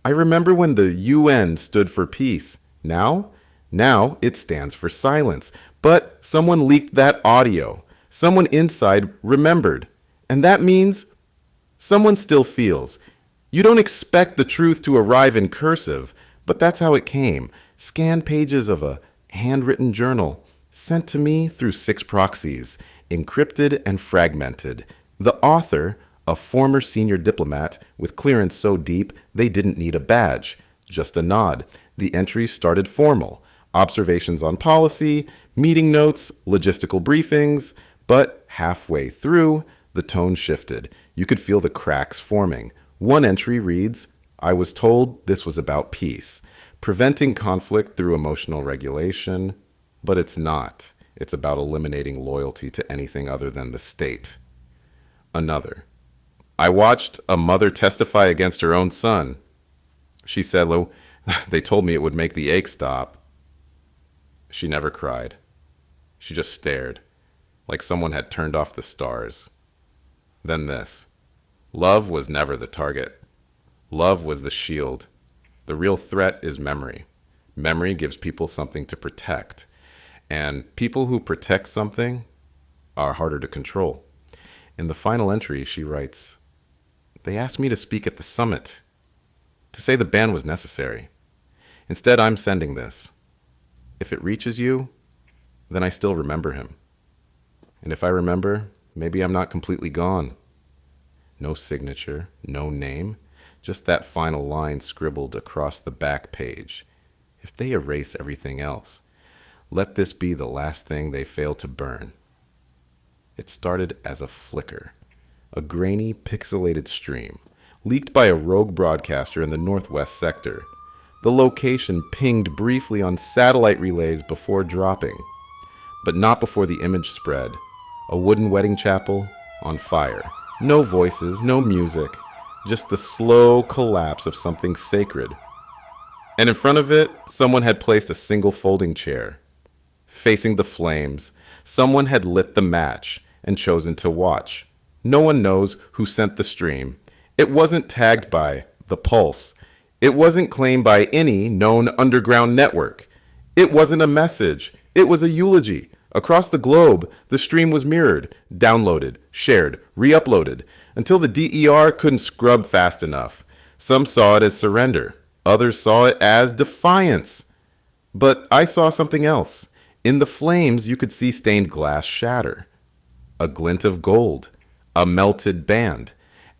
I remember when the UN stood for peace. Now it stands for silence. But someone leaked that audio. Someone inside remembered. And that means someone still feels. You don't expect the truth to arrive in cursive, but that's how it came. Scanned pages of a handwritten journal sent to me through 6 proxies, encrypted and fragmented. The author, a former senior diplomat with clearance so deep they didn't need a badge, just a nod. The entries started formal, observations on policy, meeting notes, logistical briefings, but halfway through, the tone shifted. You could feel the cracks forming. One entry reads, "I was told this was about peace, preventing conflict through emotional regulation, but it's not. It's about eliminating loyalty to anything other than the state." Another, "I watched a mother testify against her own son. She said, they told me it would make the ache stop. She never cried. She just stared, like someone had turned off the stars." Then this, "Love was never the target. Love was the shield. The real threat is memory. Memory gives people something to protect. And people who protect something are harder to control." In the final entry, she writes, "They asked me to speak at the summit, to say the ban was necessary. Instead, I'm sending this. If it reaches you, then I still remember him. And if I remember, maybe I'm not completely gone." No signature, no name, just that final line scribbled across the back page. If they erase everything else, let this be the last thing they fail to burn. It started as a flicker, a grainy, pixelated stream, leaked by a rogue broadcaster in the northwest sector. The location pinged briefly on satellite relays before dropping, but not before the image spread. A wooden wedding chapel on fire. No voices, no music, just the slow collapse of something sacred. And in front of it, someone had placed a single folding chair. Facing the flames, someone had lit the match and chosen to watch. No one knows who sent the stream. It wasn't tagged by The Pulse. It wasn't claimed by any known underground network. It wasn't a message. It was a eulogy. Across the globe, the stream was mirrored, downloaded, shared, re-uploaded, until the DER couldn't scrub fast enough. Some saw it as surrender. Others saw it as defiance. But I saw something else. In the flames, you could see stained glass shatter. A glint of gold. A melted band.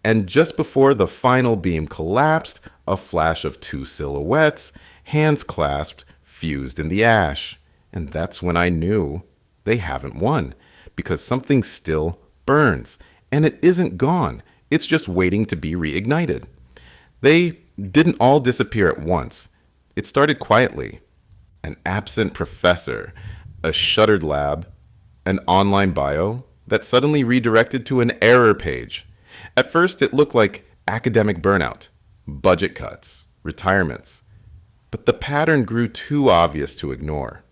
And just before the final beam collapsed, a flash of two silhouettes, hands clasped, fused in the ash. And that's when I knew they haven't won, because something still burns, and it isn't gone. It's just waiting to be reignited. They didn't all disappear at once. It started quietly. An absent professor, a shuttered lab, an online bio that suddenly redirected to an error page. At first, it looked like academic burnout, budget cuts, retirements. But the pattern grew too obvious to ignore.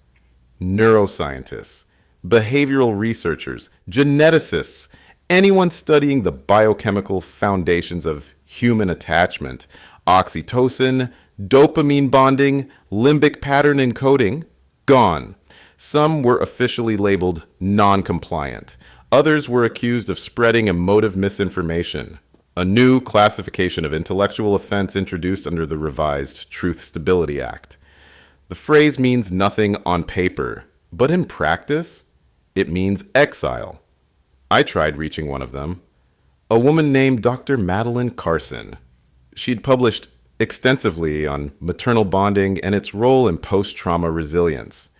Neuroscientists, behavioral researchers, geneticists, anyone studying the biochemical foundations of human attachment, oxytocin, dopamine bonding, limbic pattern encoding, gone. Some were officially labeled non-compliant. Others were accused of spreading emotive misinformation. A new classification of intellectual offense introduced under the revised Truth Stability Act. The phrase means nothing on paper, but in practice, it means exile. I tried reaching one of them, a woman named Dr. Madeline Carson. She'd published extensively on maternal bonding and its role in post-trauma resilience.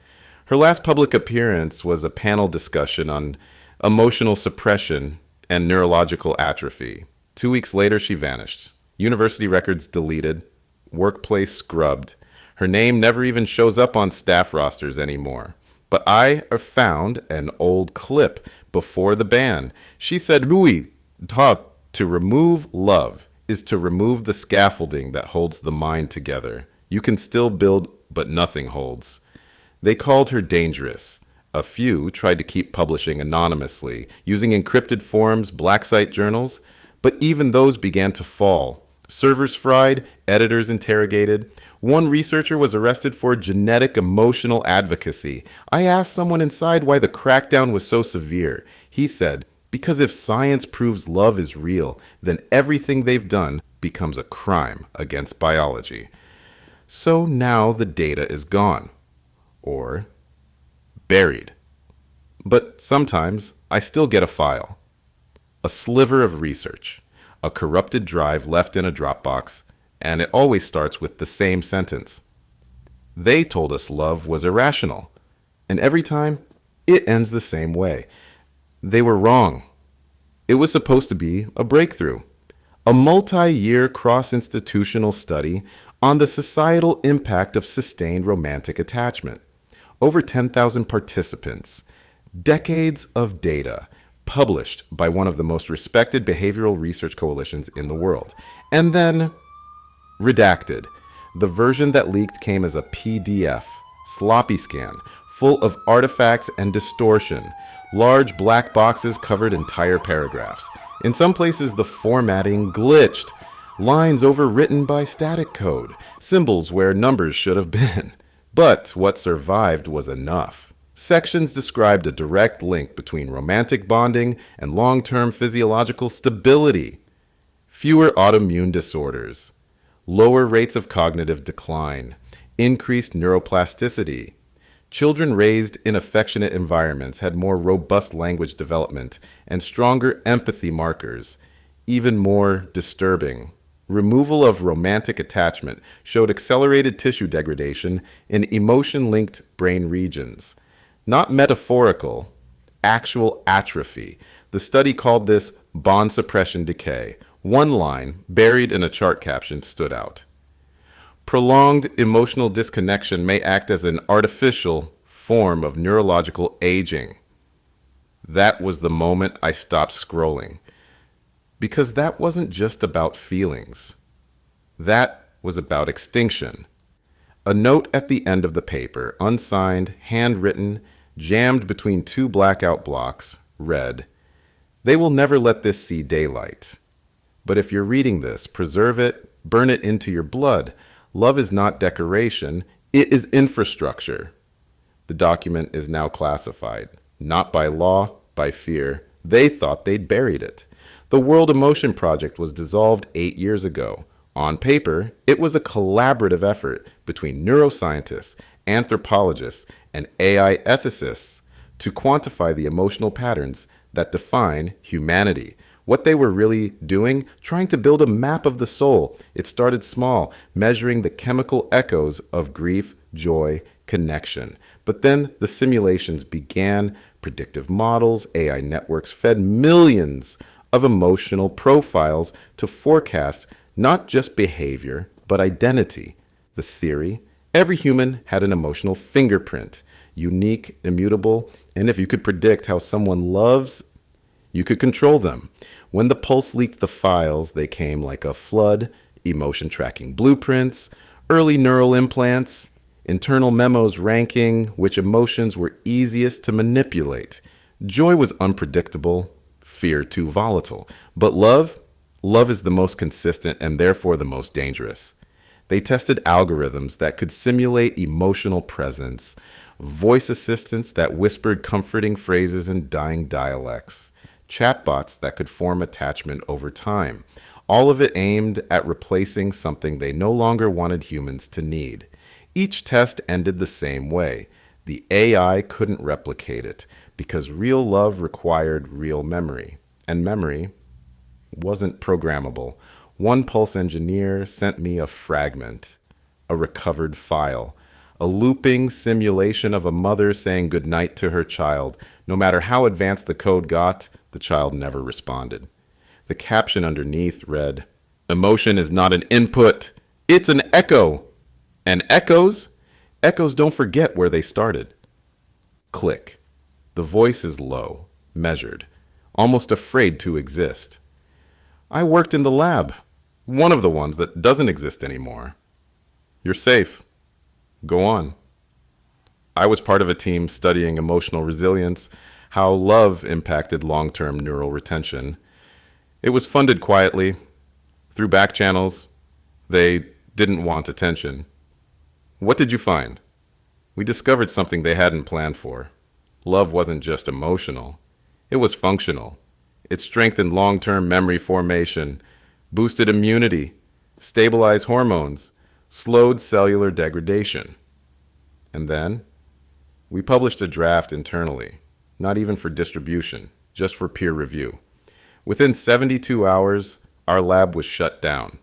Her last public appearance was a panel discussion on emotional suppression and neurological atrophy. 2 weeks later, she vanished. University records deleted, workplace scrubbed. Her name never even shows up on staff rosters anymore. But I found an old clip before the ban. She said, Louis taught to remove love is to remove the scaffolding that holds the mind together. You can still build, but nothing holds. They called her dangerous. A few tried to keep publishing anonymously, using encrypted forums, black site journals, but even those began to fall. Servers fried, editors interrogated. One researcher was arrested for genetic emotional advocacy. I asked someone inside why the crackdown was so severe. He said, because if science proves love is real, then everything they've done becomes a crime against biology. So now the data is gone. Or buried. But sometimes I still get a file. A sliver of research. A corrupted drive left in a Dropbox, and it always starts with the same sentence. They told us love was irrational, and every time, it ends the same way. They were wrong. It was supposed to be a breakthrough, a multi-year cross-institutional study on the societal impact of sustained romantic attachment. Over 10,000 participants, decades of data, published by one of the most respected behavioral research coalitions in the world. And then, redacted. The version that leaked came as a PDF, sloppy scan, full of artifacts and distortion. Large black boxes covered entire paragraphs. In some places, the formatting glitched. Lines overwritten by static code. Symbols where numbers should have been. But what survived was enough. Sections described a direct link between romantic bonding and long-term physiological stability. Fewer autoimmune disorders. Lower rates of cognitive decline. Increased neuroplasticity. Children raised in affectionate environments had more robust language development and stronger empathy markers. Even more disturbing, removal of romantic attachment showed accelerated tissue degradation in emotion-linked brain regions. Not metaphorical, actual atrophy. The study called this bond suppression decay. One line, buried in a chart caption, stood out. Prolonged emotional disconnection may act as an artificial form of neurological aging. That was the moment I stopped scrolling. Because that wasn't just about feelings. That was about extinction. A note at the end of the paper, unsigned, handwritten, jammed between two blackout blocks, read, "They will never let this see daylight. But if you're reading this, preserve it, burn it into your blood. Love is not decoration, it is infrastructure." The document is now classified, not by law, by fear. They thought they'd buried it. The World Emotion Project was dissolved 8 years ago. On paper, it was a collaborative effort between neuroscientists, anthropologists, and AI ethicists to quantify the emotional patterns that define humanity. What they were really doing, trying to build a map of the soul. It started small, measuring the chemical echoes of grief, joy, connection. But then the simulations began, predictive models, AI networks fed millions of emotional profiles to forecast not just behavior, but identity. The theory, every human had an emotional fingerprint, unique, immutable, and if you could predict how someone loves, you could control them. When the pulse leaked the files, they came like a flood, emotion tracking blueprints, early neural implants, internal memos ranking which emotions were easiest to manipulate. Joy was unpredictable, fear too volatile. But love is the most consistent and therefore the most dangerous. They tested algorithms that could simulate emotional presence, voice assistants that whispered comforting phrases in dying dialects, chatbots that could form attachment over time. All of it aimed at replacing something they no longer wanted humans to need. Each test ended the same way. The AI couldn't replicate it because real love required real memory, and memory wasn't programmable. One Pulse engineer sent me a fragment, a recovered file, a looping simulation of a mother saying goodnight to her child. No matter how advanced the code got, the child never responded. The caption underneath read, "Emotion is not an input, it's an echo. And echoes don't forget where they started." Click. The voice is low, measured, almost afraid to exist. "I worked in the lab, one of the ones that doesn't exist anymore." "You're safe. Go on." I was part of a team studying emotional resilience, how love impacted long-term neural retention. It was funded quietly, through back channels. They didn't want attention. What did you find? We discovered something they hadn't planned for. Love wasn't just emotional. It was functional. It strengthened long-term memory formation, boosted immunity, stabilized hormones, slowed cellular degradation. And then, we published a draft internally, not even for distribution, just for peer review. Within 72 hours, our lab was shut down.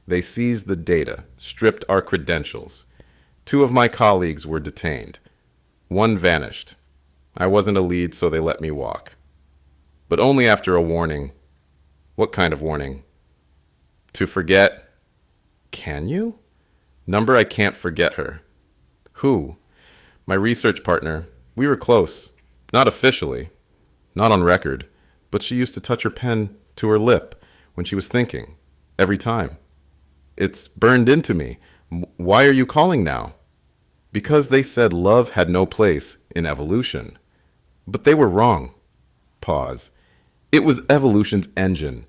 They seized the data, stripped our credentials. 2 of my colleagues were detained. 1 vanished. I wasn't a lead, so they let me walk. But only after a warning. What kind of warning? To forget? Can you? Number I can't forget her. Who? My research partner. We were close. Not officially. Not on record. But she used to touch her pen to her lip when she was thinking. Every time. It's burned into me. Why are you calling now? Because they said love had no place in evolution. But they were wrong. Pause. It was evolution's engine.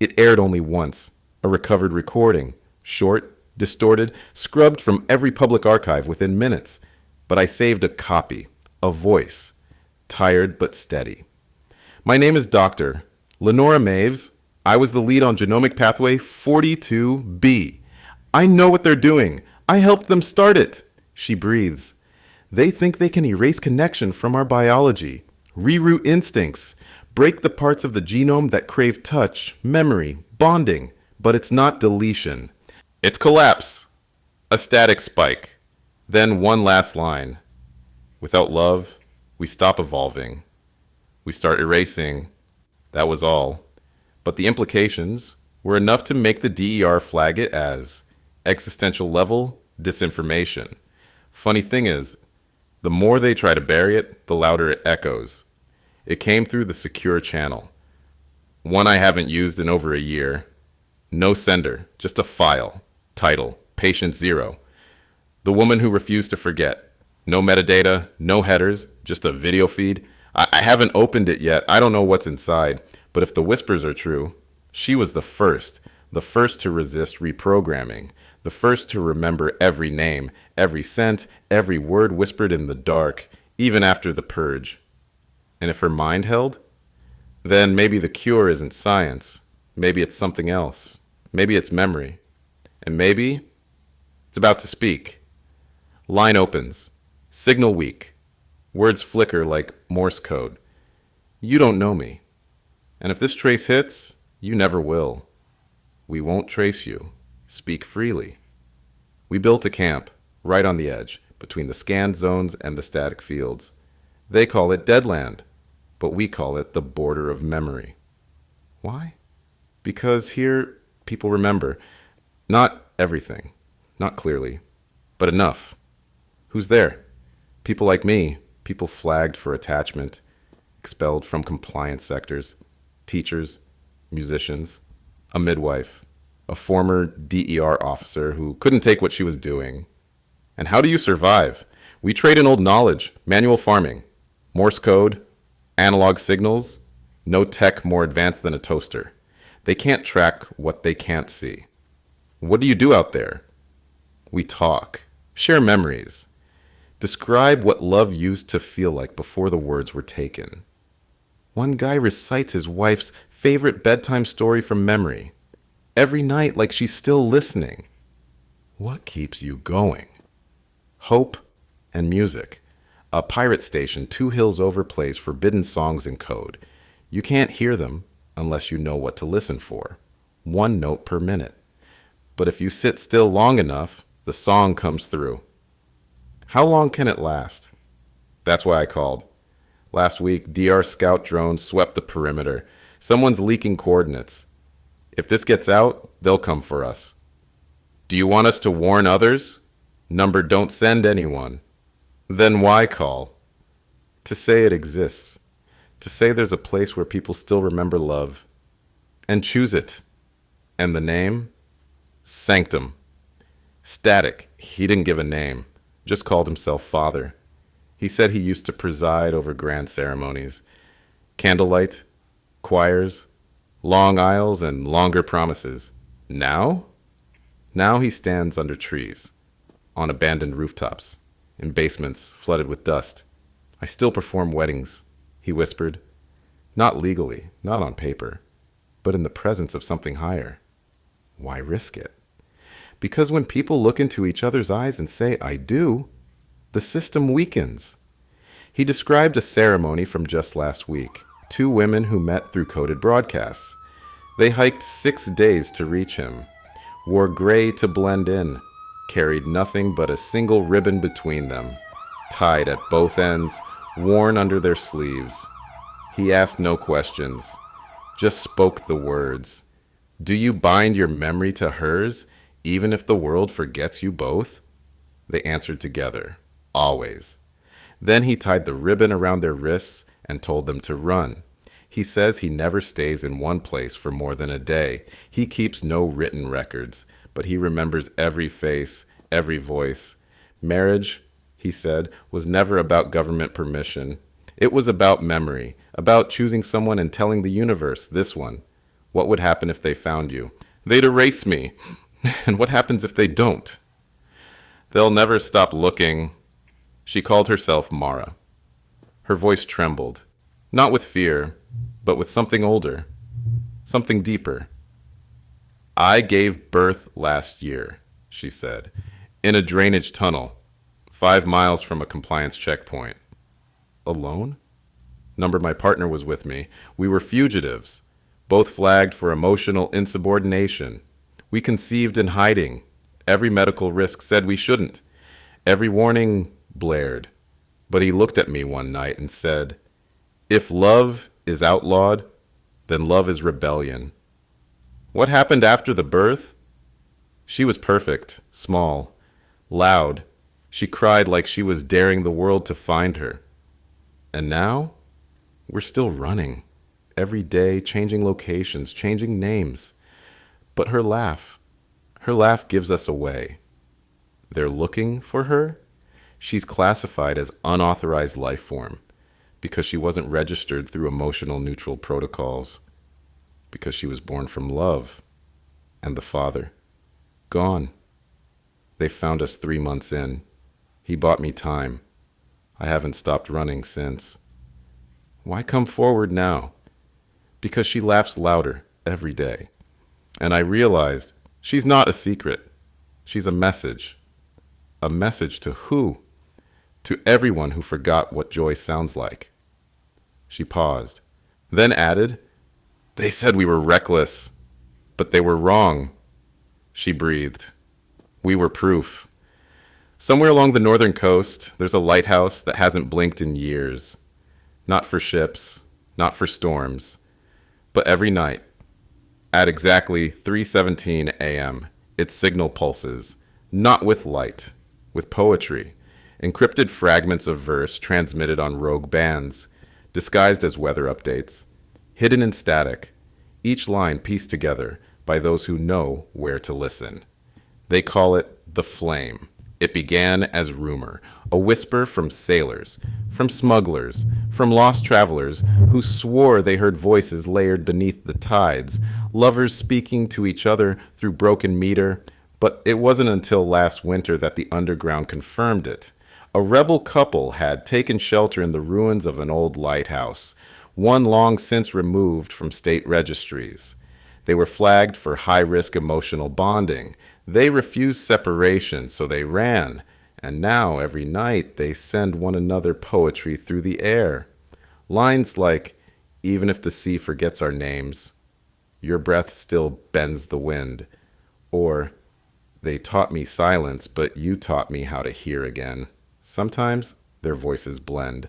It aired only once. A recovered recording. Short, distorted, scrubbed from every public archive within minutes. But I saved a copy. A voice. Tired but steady. My name is Dr. Lenora Maves. I was the lead on Genomic Pathway 42B. I know what they're doing. I helped them start it. She breathes. They think they can erase connection from our biology, reroute instincts, break the parts of the genome that crave touch, memory, bonding, but it's not deletion. It's collapse. A static spike. Then one last line. Without love, we stop evolving. We start erasing. That was all. But the implications were enough to make the DER flag it as existential level disinformation. Funny thing is, the more they try to bury it, the louder it echoes. It came through the secure channel. One I haven't used in over a year. No sender, just a file. Title, Patient 0. The woman who refused to forget. No metadata, no headers, just a video feed. I haven't opened it yet. I don't know what's inside. But if the whispers are true, she was the first to resist reprogramming, the first to remember every name, every scent, every word whispered in the dark, even after the purge. And if her mind held, then maybe the cure isn't science. Maybe it's something else. Maybe it's memory. And maybe it's about to speak. Line opens. Signal weak. Words flicker like Morse code. You don't know me. And if this trace hits, you never will. We won't trace you. Speak freely. We built a camp right on the edge between the scanned zones and the static fields. They call it Deadland, but we call it the border of memory. Why? Because here people remember. Not everything, not clearly, but enough. Who's there? People like me, people flagged for attachment, expelled from compliance sectors, teachers, musicians, a midwife, a former DER officer who couldn't take what she was doing. And how do you survive? We trade in old knowledge, manual farming, Morse code, analog signals, no tech more advanced than a toaster. They can't track what they can't see. What do you do out there? We talk, share memories, describe what love used to feel like before the words were taken. One guy recites his wife's favorite bedtime story from memory, every night like she's still listening. What keeps you going? Hope and music. A pirate station 2 hills over plays forbidden songs in code. You can't hear them unless you know what to listen for. 1 note per minute. But if you sit still long enough, the song comes through. How long can it last? That's why I called. Last week, DR scout drones swept the perimeter. Someone's leaking coordinates. If this gets out, they'll come for us. Do you want us to warn others? Number don't send anyone. Then why call? To say it exists. To say there's a place where people still remember love. And choose it. And the name? Sanctum. Static. He didn't give a name. Just called himself Father. He said he used to preside over grand ceremonies. Candlelight, choirs, long aisles, and longer promises. Now? Now he stands under trees, on abandoned rooftops, in basements flooded with dust. I still perform weddings, he whispered. Not legally, not on paper, but in the presence of something higher. Why risk it? Because when people look into each other's eyes and say, I do, the system weakens. He described a ceremony from just last week. 2 women who met through coded broadcasts. They hiked 6 days to reach him, wore gray to blend in, carried nothing but a single ribbon between them, tied at both ends, worn under their sleeves. He asked no questions, just spoke the words. Do you bind your memory to hers, even if the world forgets you both? They answered together, always. Then he tied the ribbon around their wrists and told them to run. He says he never stays in one place for more than a day. He keeps no written records, but he remembers every face, every voice. Marriage, he said, was never about government permission. It was about memory, about choosing someone and telling the universe, this one. What would happen if they found you? They'd erase me. And what happens if they don't? They'll never stop looking. She called herself Mara. Her voice trembled, not with fear, but with something older, something deeper. I gave birth last year, she said, in a drainage tunnel, 5 miles from a compliance checkpoint. Alone? Number my partner was with me. We were fugitives, both flagged for emotional insubordination. We conceived in hiding. Every medical risk said we shouldn't. Every warning blared. But he looked at me one night and said, if love is outlawed, then love is rebellion. What happened after the birth? She was perfect, small, loud. She cried like she was daring the world to find her. And now, we're still running. Every day, changing locations, changing names. But her laugh gives us away. They're looking for her? She's classified as unauthorized life form because she wasn't registered through emotional neutral protocols, because she was born from love, and the father, gone. They found us 3 months in. He bought me time. I haven't stopped running since. Why come forward now? Because she laughs louder every day. And I realized she's not a secret. She's a message. A message to who? To everyone who forgot what joy sounds like. She paused, then added, "They said we were reckless, but they were wrong." She breathed. We were proof. Somewhere along the northern coast, there's a lighthouse that hasn't blinked in years. Not for ships, not for storms, but every night, at exactly 3:17 a.m., its signal pulses, not with light, with poetry, encrypted fragments of verse transmitted on rogue bands, disguised as weather updates, hidden in static, each line pieced together by those who know where to listen. They call it the flame. It began as rumor, a whisper from sailors, from smugglers, from lost travelers who swore they heard voices layered beneath the tides, lovers speaking to each other through broken meter. But it wasn't until last winter that the underground confirmed it. A rebel couple had taken shelter in the ruins of an old lighthouse, one long since removed from state registries. They were flagged for high-risk emotional bonding. They refused separation, so they ran. And now, every night, they send one another poetry through the air. Lines like, "Even if the sea forgets our names, your breath still bends the wind." Or, "They taught me silence, but you taught me how to hear again." Sometimes their voices blend,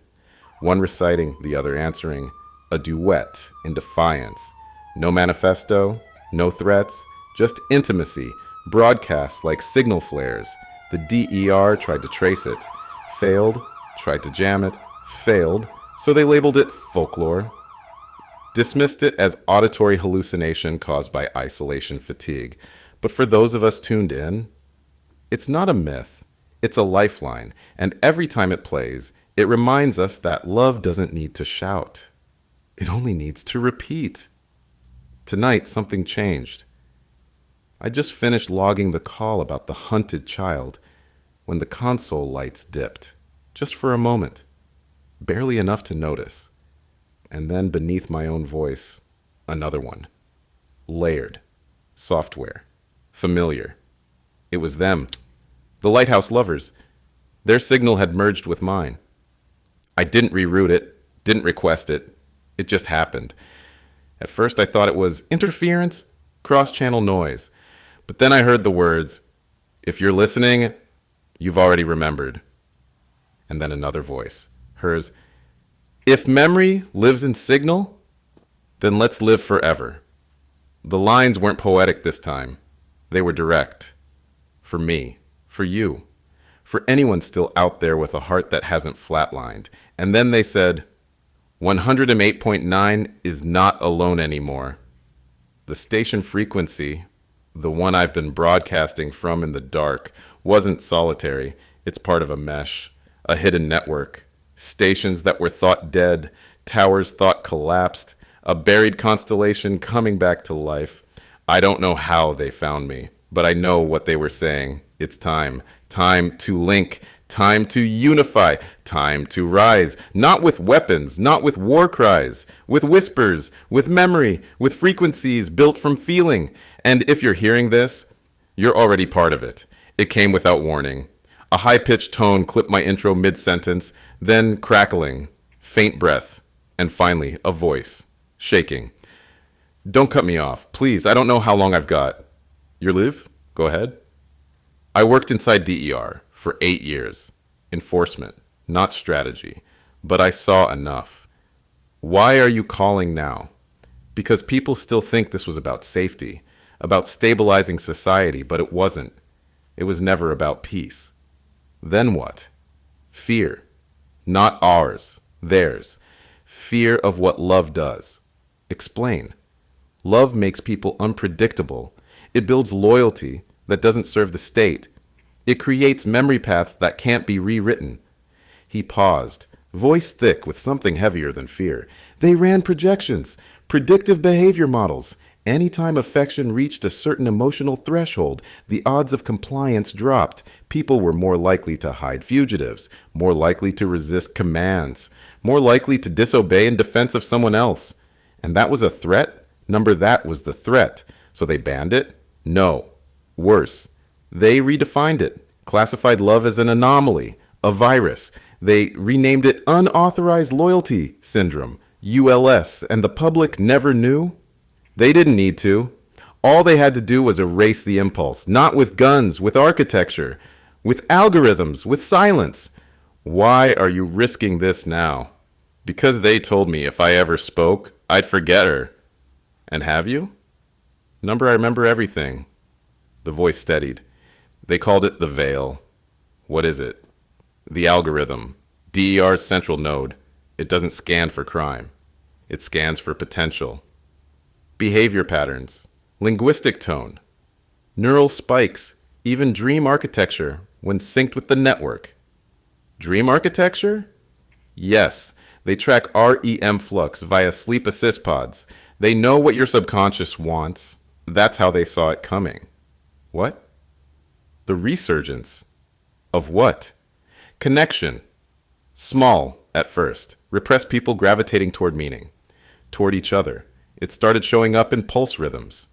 one reciting, the other answering, a duet in defiance. No manifesto, no threats, just intimacy, broadcast like signal flares. The DER tried to trace it, failed, tried to jam it, failed, so they labeled it folklore, dismissed it as auditory hallucination caused by isolation fatigue. But for those of us tuned in, it's not a myth, it's a lifeline, and every time it plays, it reminds us that love doesn't need to shout. It only needs to repeat. Tonight, something changed. I just finished logging the call about the hunted child when the console lights dipped, just for a moment, barely enough to notice. And then beneath my own voice, another one. Layered. Software. Familiar. It was them. The Lighthouse lovers. Their signal had merged with mine. I didn't reroute it, didn't request it. It just happened. At first I thought it was interference, cross-channel noise. But then I heard the words, "If you're listening, you've already remembered." And then another voice, hers, "If memory lives in signal, then let's live forever." The lines weren't poetic this time. They were direct. For me, for you, for anyone still out there with a heart that hasn't flatlined. And then they said, 108.9 is not alone anymore. The station frequency, the one I've been broadcasting from in the dark, wasn't solitary. It's part of a mesh, a hidden network. Stations that were thought dead, towers thought collapsed, a buried constellation coming back to life. I don't know how they found me, but I know what they were saying. It's time. Time to link. Time to unify. Time to rise. Not with weapons, not with war cries, with whispers, with memory, with frequencies built from feeling. And if you're hearing this, you're already part of it. It came without warning. A high-pitched tone clipped my intro mid-sentence, then crackling, faint breath, and finally a voice, shaking. "Don't cut me off, please. I don't know how long I've got." "Your live? Go ahead." I worked inside DER for 8 years. Enforcement, not strategy. But I saw enough. Why are you calling now? Because people still think this was about safety, about stabilizing society, but it wasn't. It was never about peace. Then what? Fear. Not ours, theirs. Fear of what love does. Explain. Love makes people unpredictable. It builds loyalty that doesn't serve the state. It creates memory paths that can't be rewritten. He paused, voice thick with something heavier than fear. They ran projections, predictive behavior models. Anytime affection reached a certain emotional threshold, the odds of compliance dropped. People were more likely to hide fugitives, more likely to resist commands, more likely to disobey in defense of someone else. And that was a threat? That was the threat. So they banned it? No. Worse. They redefined it, classified love as an anomaly, a virus. They renamed it unauthorized loyalty syndrome, ULS, and the public never knew? They didn't need to. All they had to do was erase the impulse, not with guns, with architecture, with algorithms, with silence. Why are you risking this now? Because they told me if I ever spoke, I'd forget her. And have you? I remember everything. The voice steadied. They called it the veil. What is it? The algorithm. DER's central node. It doesn't scan for crime. It scans for potential. Behavior patterns. Linguistic tone. Neural spikes. Even dream architecture when synced with the network. Dream architecture? Yes. They track REM flux via sleep assist pods. They know what your subconscious wants. That's how they saw it coming. What? The resurgence. Of what? Connection. Small at first. Repressed people gravitating toward meaning. Toward each other. It started showing up in pulse rhythms.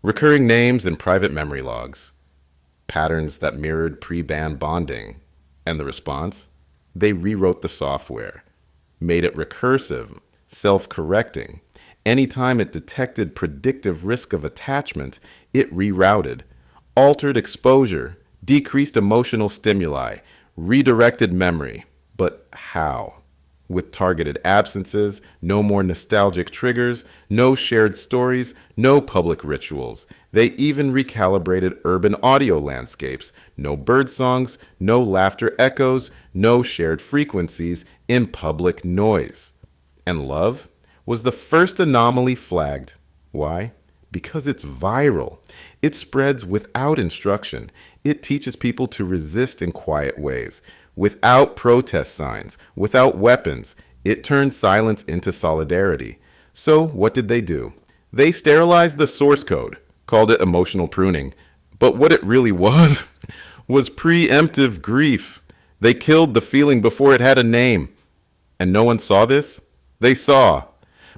Recurring names in private memory logs. Patterns that mirrored pre-ban bonding. And the response? They rewrote the software. Made it recursive, self-correcting. Anytime it detected predictive risk of attachment, it rerouted. Altered exposure, decreased emotional stimuli, redirected memory. But how? With targeted absences, no more nostalgic triggers, no shared stories, no public rituals. They even recalibrated urban audio landscapes. No bird songs, no laughter echoes, no shared frequencies in public noise. And love was the first anomaly flagged. Why? Because it's viral. It spreads without instruction. It teaches people to resist in quiet ways. Without protest signs, without weapons, it turns silence into solidarity. So what did they do? They sterilized the source code, called it emotional pruning. But what it really was preemptive grief. They killed the feeling before it had a name. And no one saw this? They saw.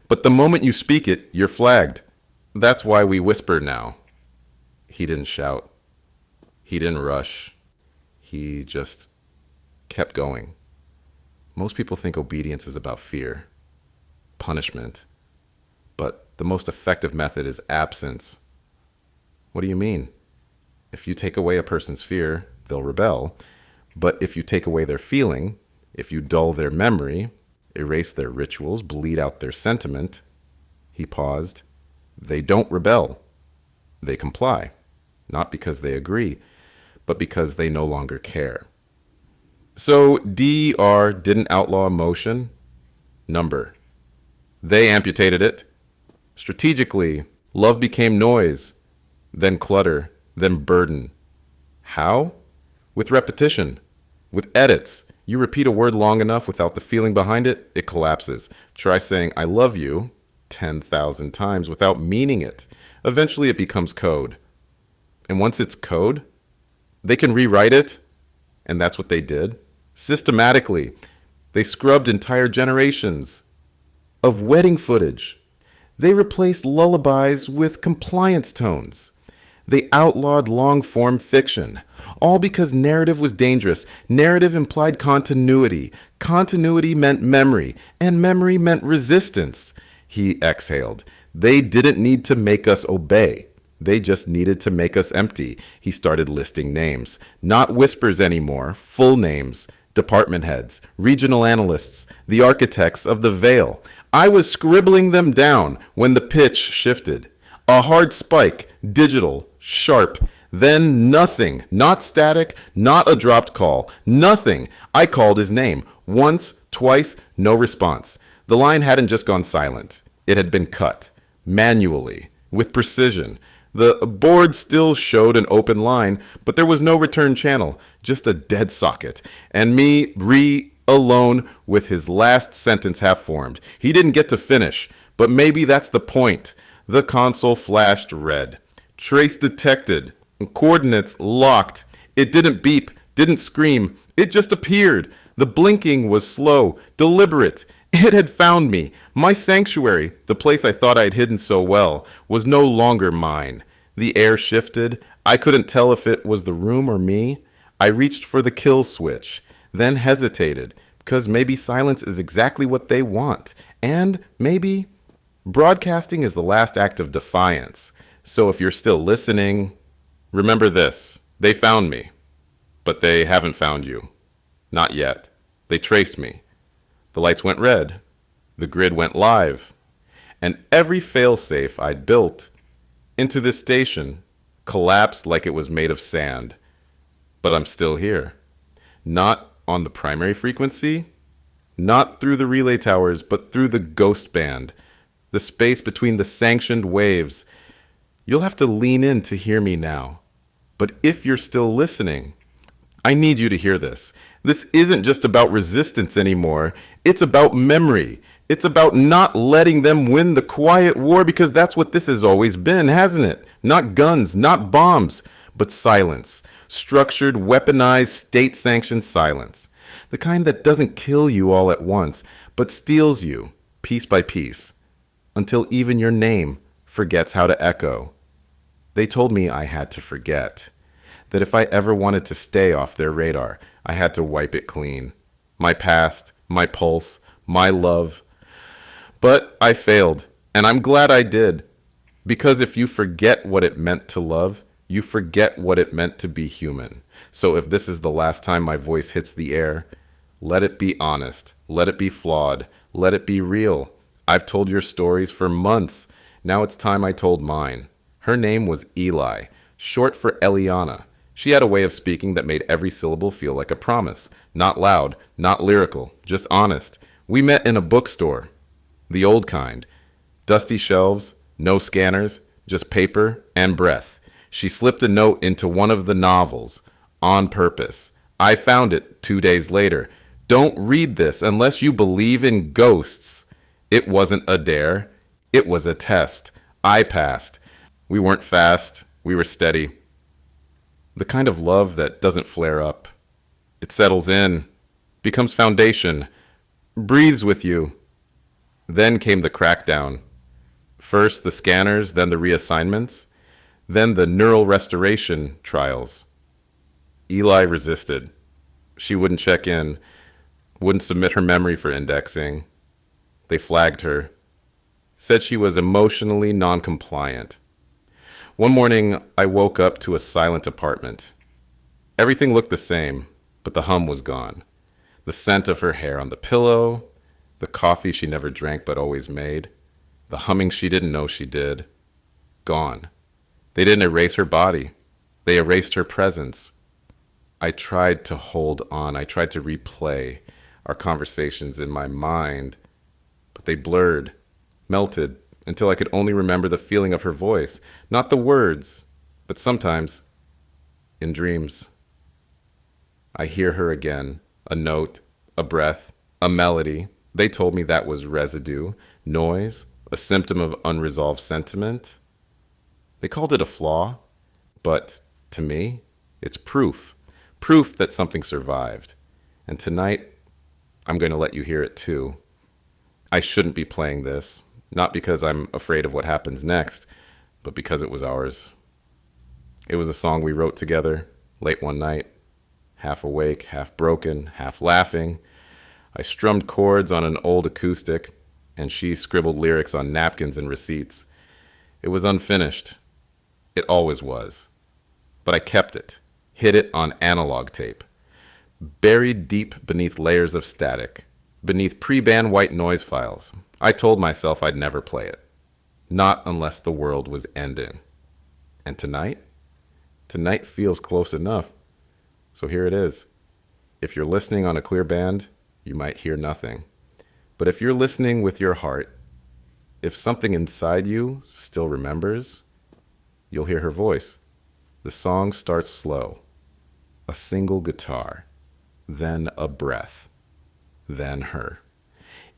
But the moment you speak it, you're flagged. That's why we whisper now. He didn't shout. He didn't rush. He just kept going. Most people think obedience is about fear, punishment, but the most effective method is absence. What do you mean? If you take away a person's fear, they'll rebel. But if you take away their feeling, if you dull their memory, erase their rituals, bleed out their sentiment, he paused, they don't rebel. They comply, not because they agree, but because they no longer care. So DER didn't outlaw emotion. Number. They amputated it. Strategically, love became noise, then clutter, then burden. How? With repetition, with edits. You repeat a word long enough without the feeling behind it, it collapses. Try saying I love you 10,000 times without meaning it. Eventually it becomes code. And once it's code, they can rewrite it. And that's what they did. Systematically, they scrubbed entire generations of wedding footage. They replaced lullabies with compliance tones. They outlawed long-form fiction, all because narrative was dangerous. Narrative implied continuity. Continuity meant memory, and memory meant resistance. He exhaled. They didn't need to make us obey. They just needed to make us empty. He started listing names. Not whispers anymore, full names. Department heads, regional analysts, the architects of the veil. I was scribbling them down when the pitch shifted. A hard spike, digital, sharp, then nothing, not static, not a dropped call, nothing. I called his name. Once, twice, no response. The line hadn't just gone silent. It had been cut, manually, with precision. The board still showed an open line, but there was no return channel, just a dead socket, and me alone with his last sentence half formed. He didn't get to finish, but maybe that's the point. The console flashed red. Trace detected. Coordinates locked. It didn't beep, didn't scream. It just appeared. The blinking was slow, deliberate. It had found me. My sanctuary, the place I thought I'd hidden so well, was no longer mine. The air shifted. I couldn't tell if it was the room or me. I reached for the kill switch, then hesitated, because maybe silence is exactly what they want. And maybe broadcasting is the last act of defiance. So if you're still listening, remember this. They found me, but they haven't found you. Not yet. They traced me. The lights went red. The grid went live. And every failsafe I'd built into this station collapsed like it was made of sand. But I'm still here. Not on the primary frequency, not through the relay towers, but through the ghost band, the space between the sanctioned waves. You'll have to lean in to hear me now. But if you're still listening, I need you to hear this. This isn't just about resistance anymore. It's about memory. It's about not letting them win the quiet war, because that's what this has always been, hasn't it? Not guns, not bombs, but silence. Structured, weaponized, state-sanctioned silence. The kind that doesn't kill you all at once, but steals you, piece by piece, until even your name forgets how to echo. They told me I had to forget. That if I ever wanted to stay off their radar, I had to wipe it clean. My past, my pulse, my love. But I failed, and I'm glad I did. Because if you forget what it meant to love, you forget what it meant to be human. So if this is the last time my voice hits the air, let it be honest, let it be flawed, let it be real. I've told your stories for months. Now it's time I told mine. Her name was Eli, short for Eliana. She had a way of speaking that made every syllable feel like a promise. Not loud, not lyrical, just honest. We met in a bookstore, the old kind. Dusty shelves, no scanners, just paper and breath. She slipped a note into one of the novels, on purpose. I found it 2 days later. Don't read this unless you believe in ghosts. It wasn't a dare. It was a test. I passed. We weren't fast. We were steady. The kind of love that doesn't flare up. It settles in, becomes foundation, breathes with you. Then came the crackdown. First the scanners, then the reassignments, then the neural restoration trials. Eli resisted. She wouldn't check in, wouldn't submit her memory for indexing. They flagged her, said she was emotionally non-compliant. One morning, I woke up to a silent apartment. Everything looked the same, but the hum was gone. The scent of her hair on the pillow, the coffee she never drank but always made, the humming she didn't know she did, gone. They didn't erase her body. They erased her presence. I tried to hold on. I tried to replay our conversations in my mind, but they blurred, melted, until I could only remember the feeling of her voice, not the words, but sometimes, in dreams. I hear her again, a note, a breath, a melody. They told me that was residue, noise, a symptom of unresolved sentiment. They called it a flaw, but to me, it's proof that something survived. And tonight, I'm going to let you hear it too. I shouldn't be playing this. Not because I'm afraid of what happens next, but because it was ours. It was a song we wrote together late one night, half awake, half broken, half laughing. I strummed chords on an old acoustic, and she scribbled lyrics on napkins and receipts. It was unfinished. It always was. But I kept it, hid it on analog tape, buried deep beneath layers of static, beneath pre-band white noise files. I told myself I'd never play it. Not unless the world was ending. And tonight feels close enough. So here it is. If you're listening on a clear band, you might hear nothing. But if you're listening with your heart, if something inside you still remembers, you'll hear her voice. The song starts slow. A single guitar, then a breath, then her.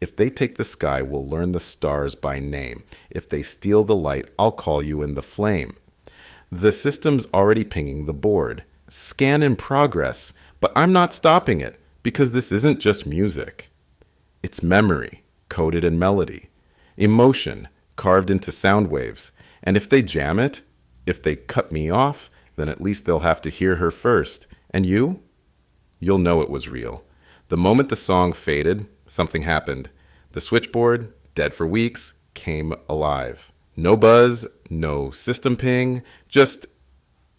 If they take the sky, we'll learn the stars by name. If they steal the light, I'll call you in the flame. The system's already pinging the board. Scan in progress, but I'm not stopping it because this isn't just music. It's memory, coded in melody, emotion, carved into sound waves. And if they jam it, if they cut me off, then at least they'll have to hear her first. And you? You'll know it was real. The moment the song faded, something happened. The switchboard, dead for weeks, came alive. No buzz, no system ping, just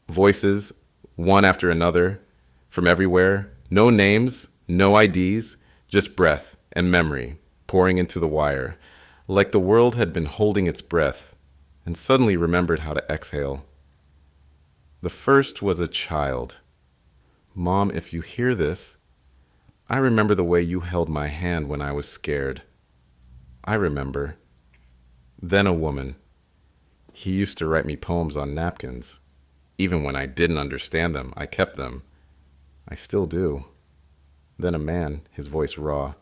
voices, one after another, from everywhere. No names, no IDs, just breath and memory pouring into the wire, like the world had been holding its breath and suddenly remembered how to exhale. The first was a child. Mom, if you hear this, I remember the way you held my hand when I was scared. I remember. Then a woman. He used to write me poems on napkins. Even when I didn't understand them, I kept them. I still do. Then a man, his voice raw.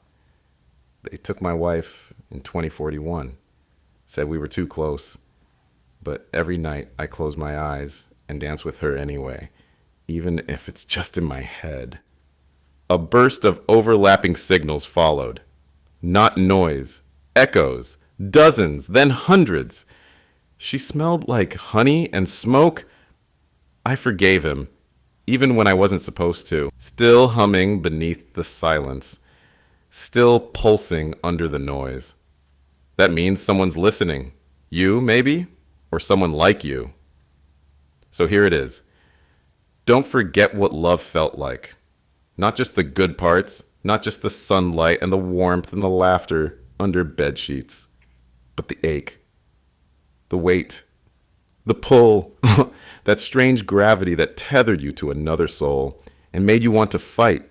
They took my wife in 2041. Said we were too close. But every night I close my eyes and dance with her anyway, even if it's just in my head. A burst of overlapping signals followed. Not noise, echoes, dozens, then hundreds. She smelled like honey and smoke. I forgave him, even when I wasn't supposed to. Still humming beneath the silence. Still pulsing under the noise. That means someone's listening. You, maybe? Or someone like you. So here it is. Don't forget what love felt like. Not just the good parts, not just the sunlight and the warmth and the laughter under bed sheets, but the ache, the weight, the pull, that strange gravity that tethered you to another soul and made you want to fight,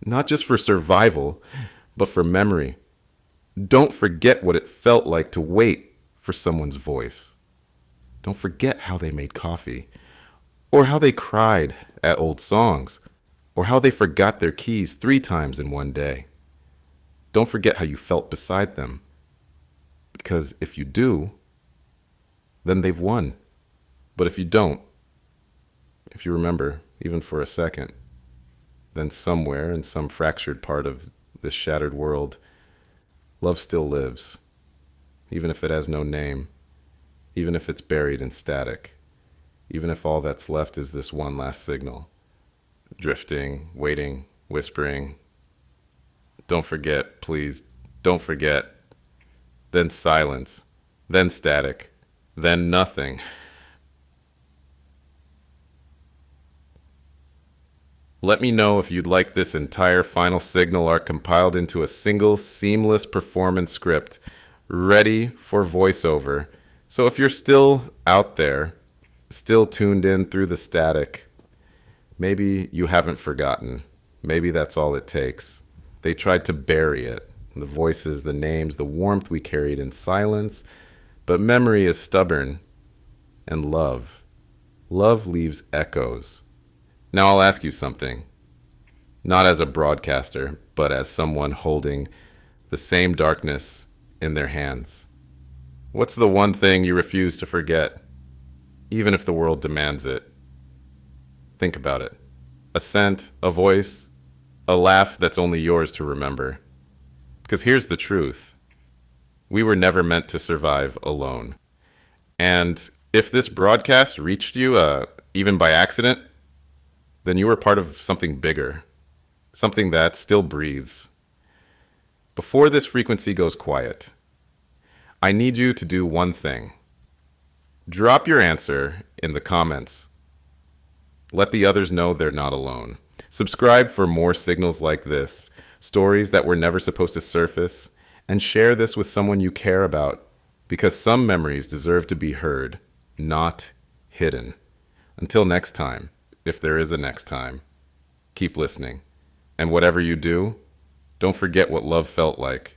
not just for survival, but for memory. Don't forget what it felt like to wait for someone's voice. Don't forget how they made coffee, or how they cried at old songs, or how they forgot their keys 3 times in one day. Don't forget how you felt beside them, because if you do, then they've won. But if you don't, if you remember, even for a second, then somewhere in some fractured part of this shattered world, love still lives, even if it has no name, even if it's buried in static, even if all that's left is this one last signal, drifting, waiting, whispering. Don't forget, please, don't forget. Then silence, then static, then nothing. Let me know if you'd like this entire final signal arc compiled into a single seamless performance script, ready for voiceover. So if you're still out there, still tuned in through the static, maybe you haven't forgotten. Maybe that's all it takes. They tried to bury it, the voices, the names, the warmth we carried in silence, but memory is stubborn. And love leaves echoes. Now I'll ask you something, not as a broadcaster, but as someone holding the same darkness in their hands. What's the one thing you refuse to forget, even if the world demands it? Think about it. A scent, a voice, a laugh that's only yours to remember. Because here's the truth. We were never meant to survive alone. And if this broadcast reached you, even by accident, then you were part of something bigger, something that still breathes. Before this frequency goes quiet, I need you to do one thing. Drop your answer in the comments. Let the others know they're not alone. Subscribe for more signals like this, stories that were never supposed to surface, and share this with someone you care about, because some memories deserve to be heard, not hidden. Until next time. If there is a next time, keep listening. And whatever you do, don't forget what love felt like.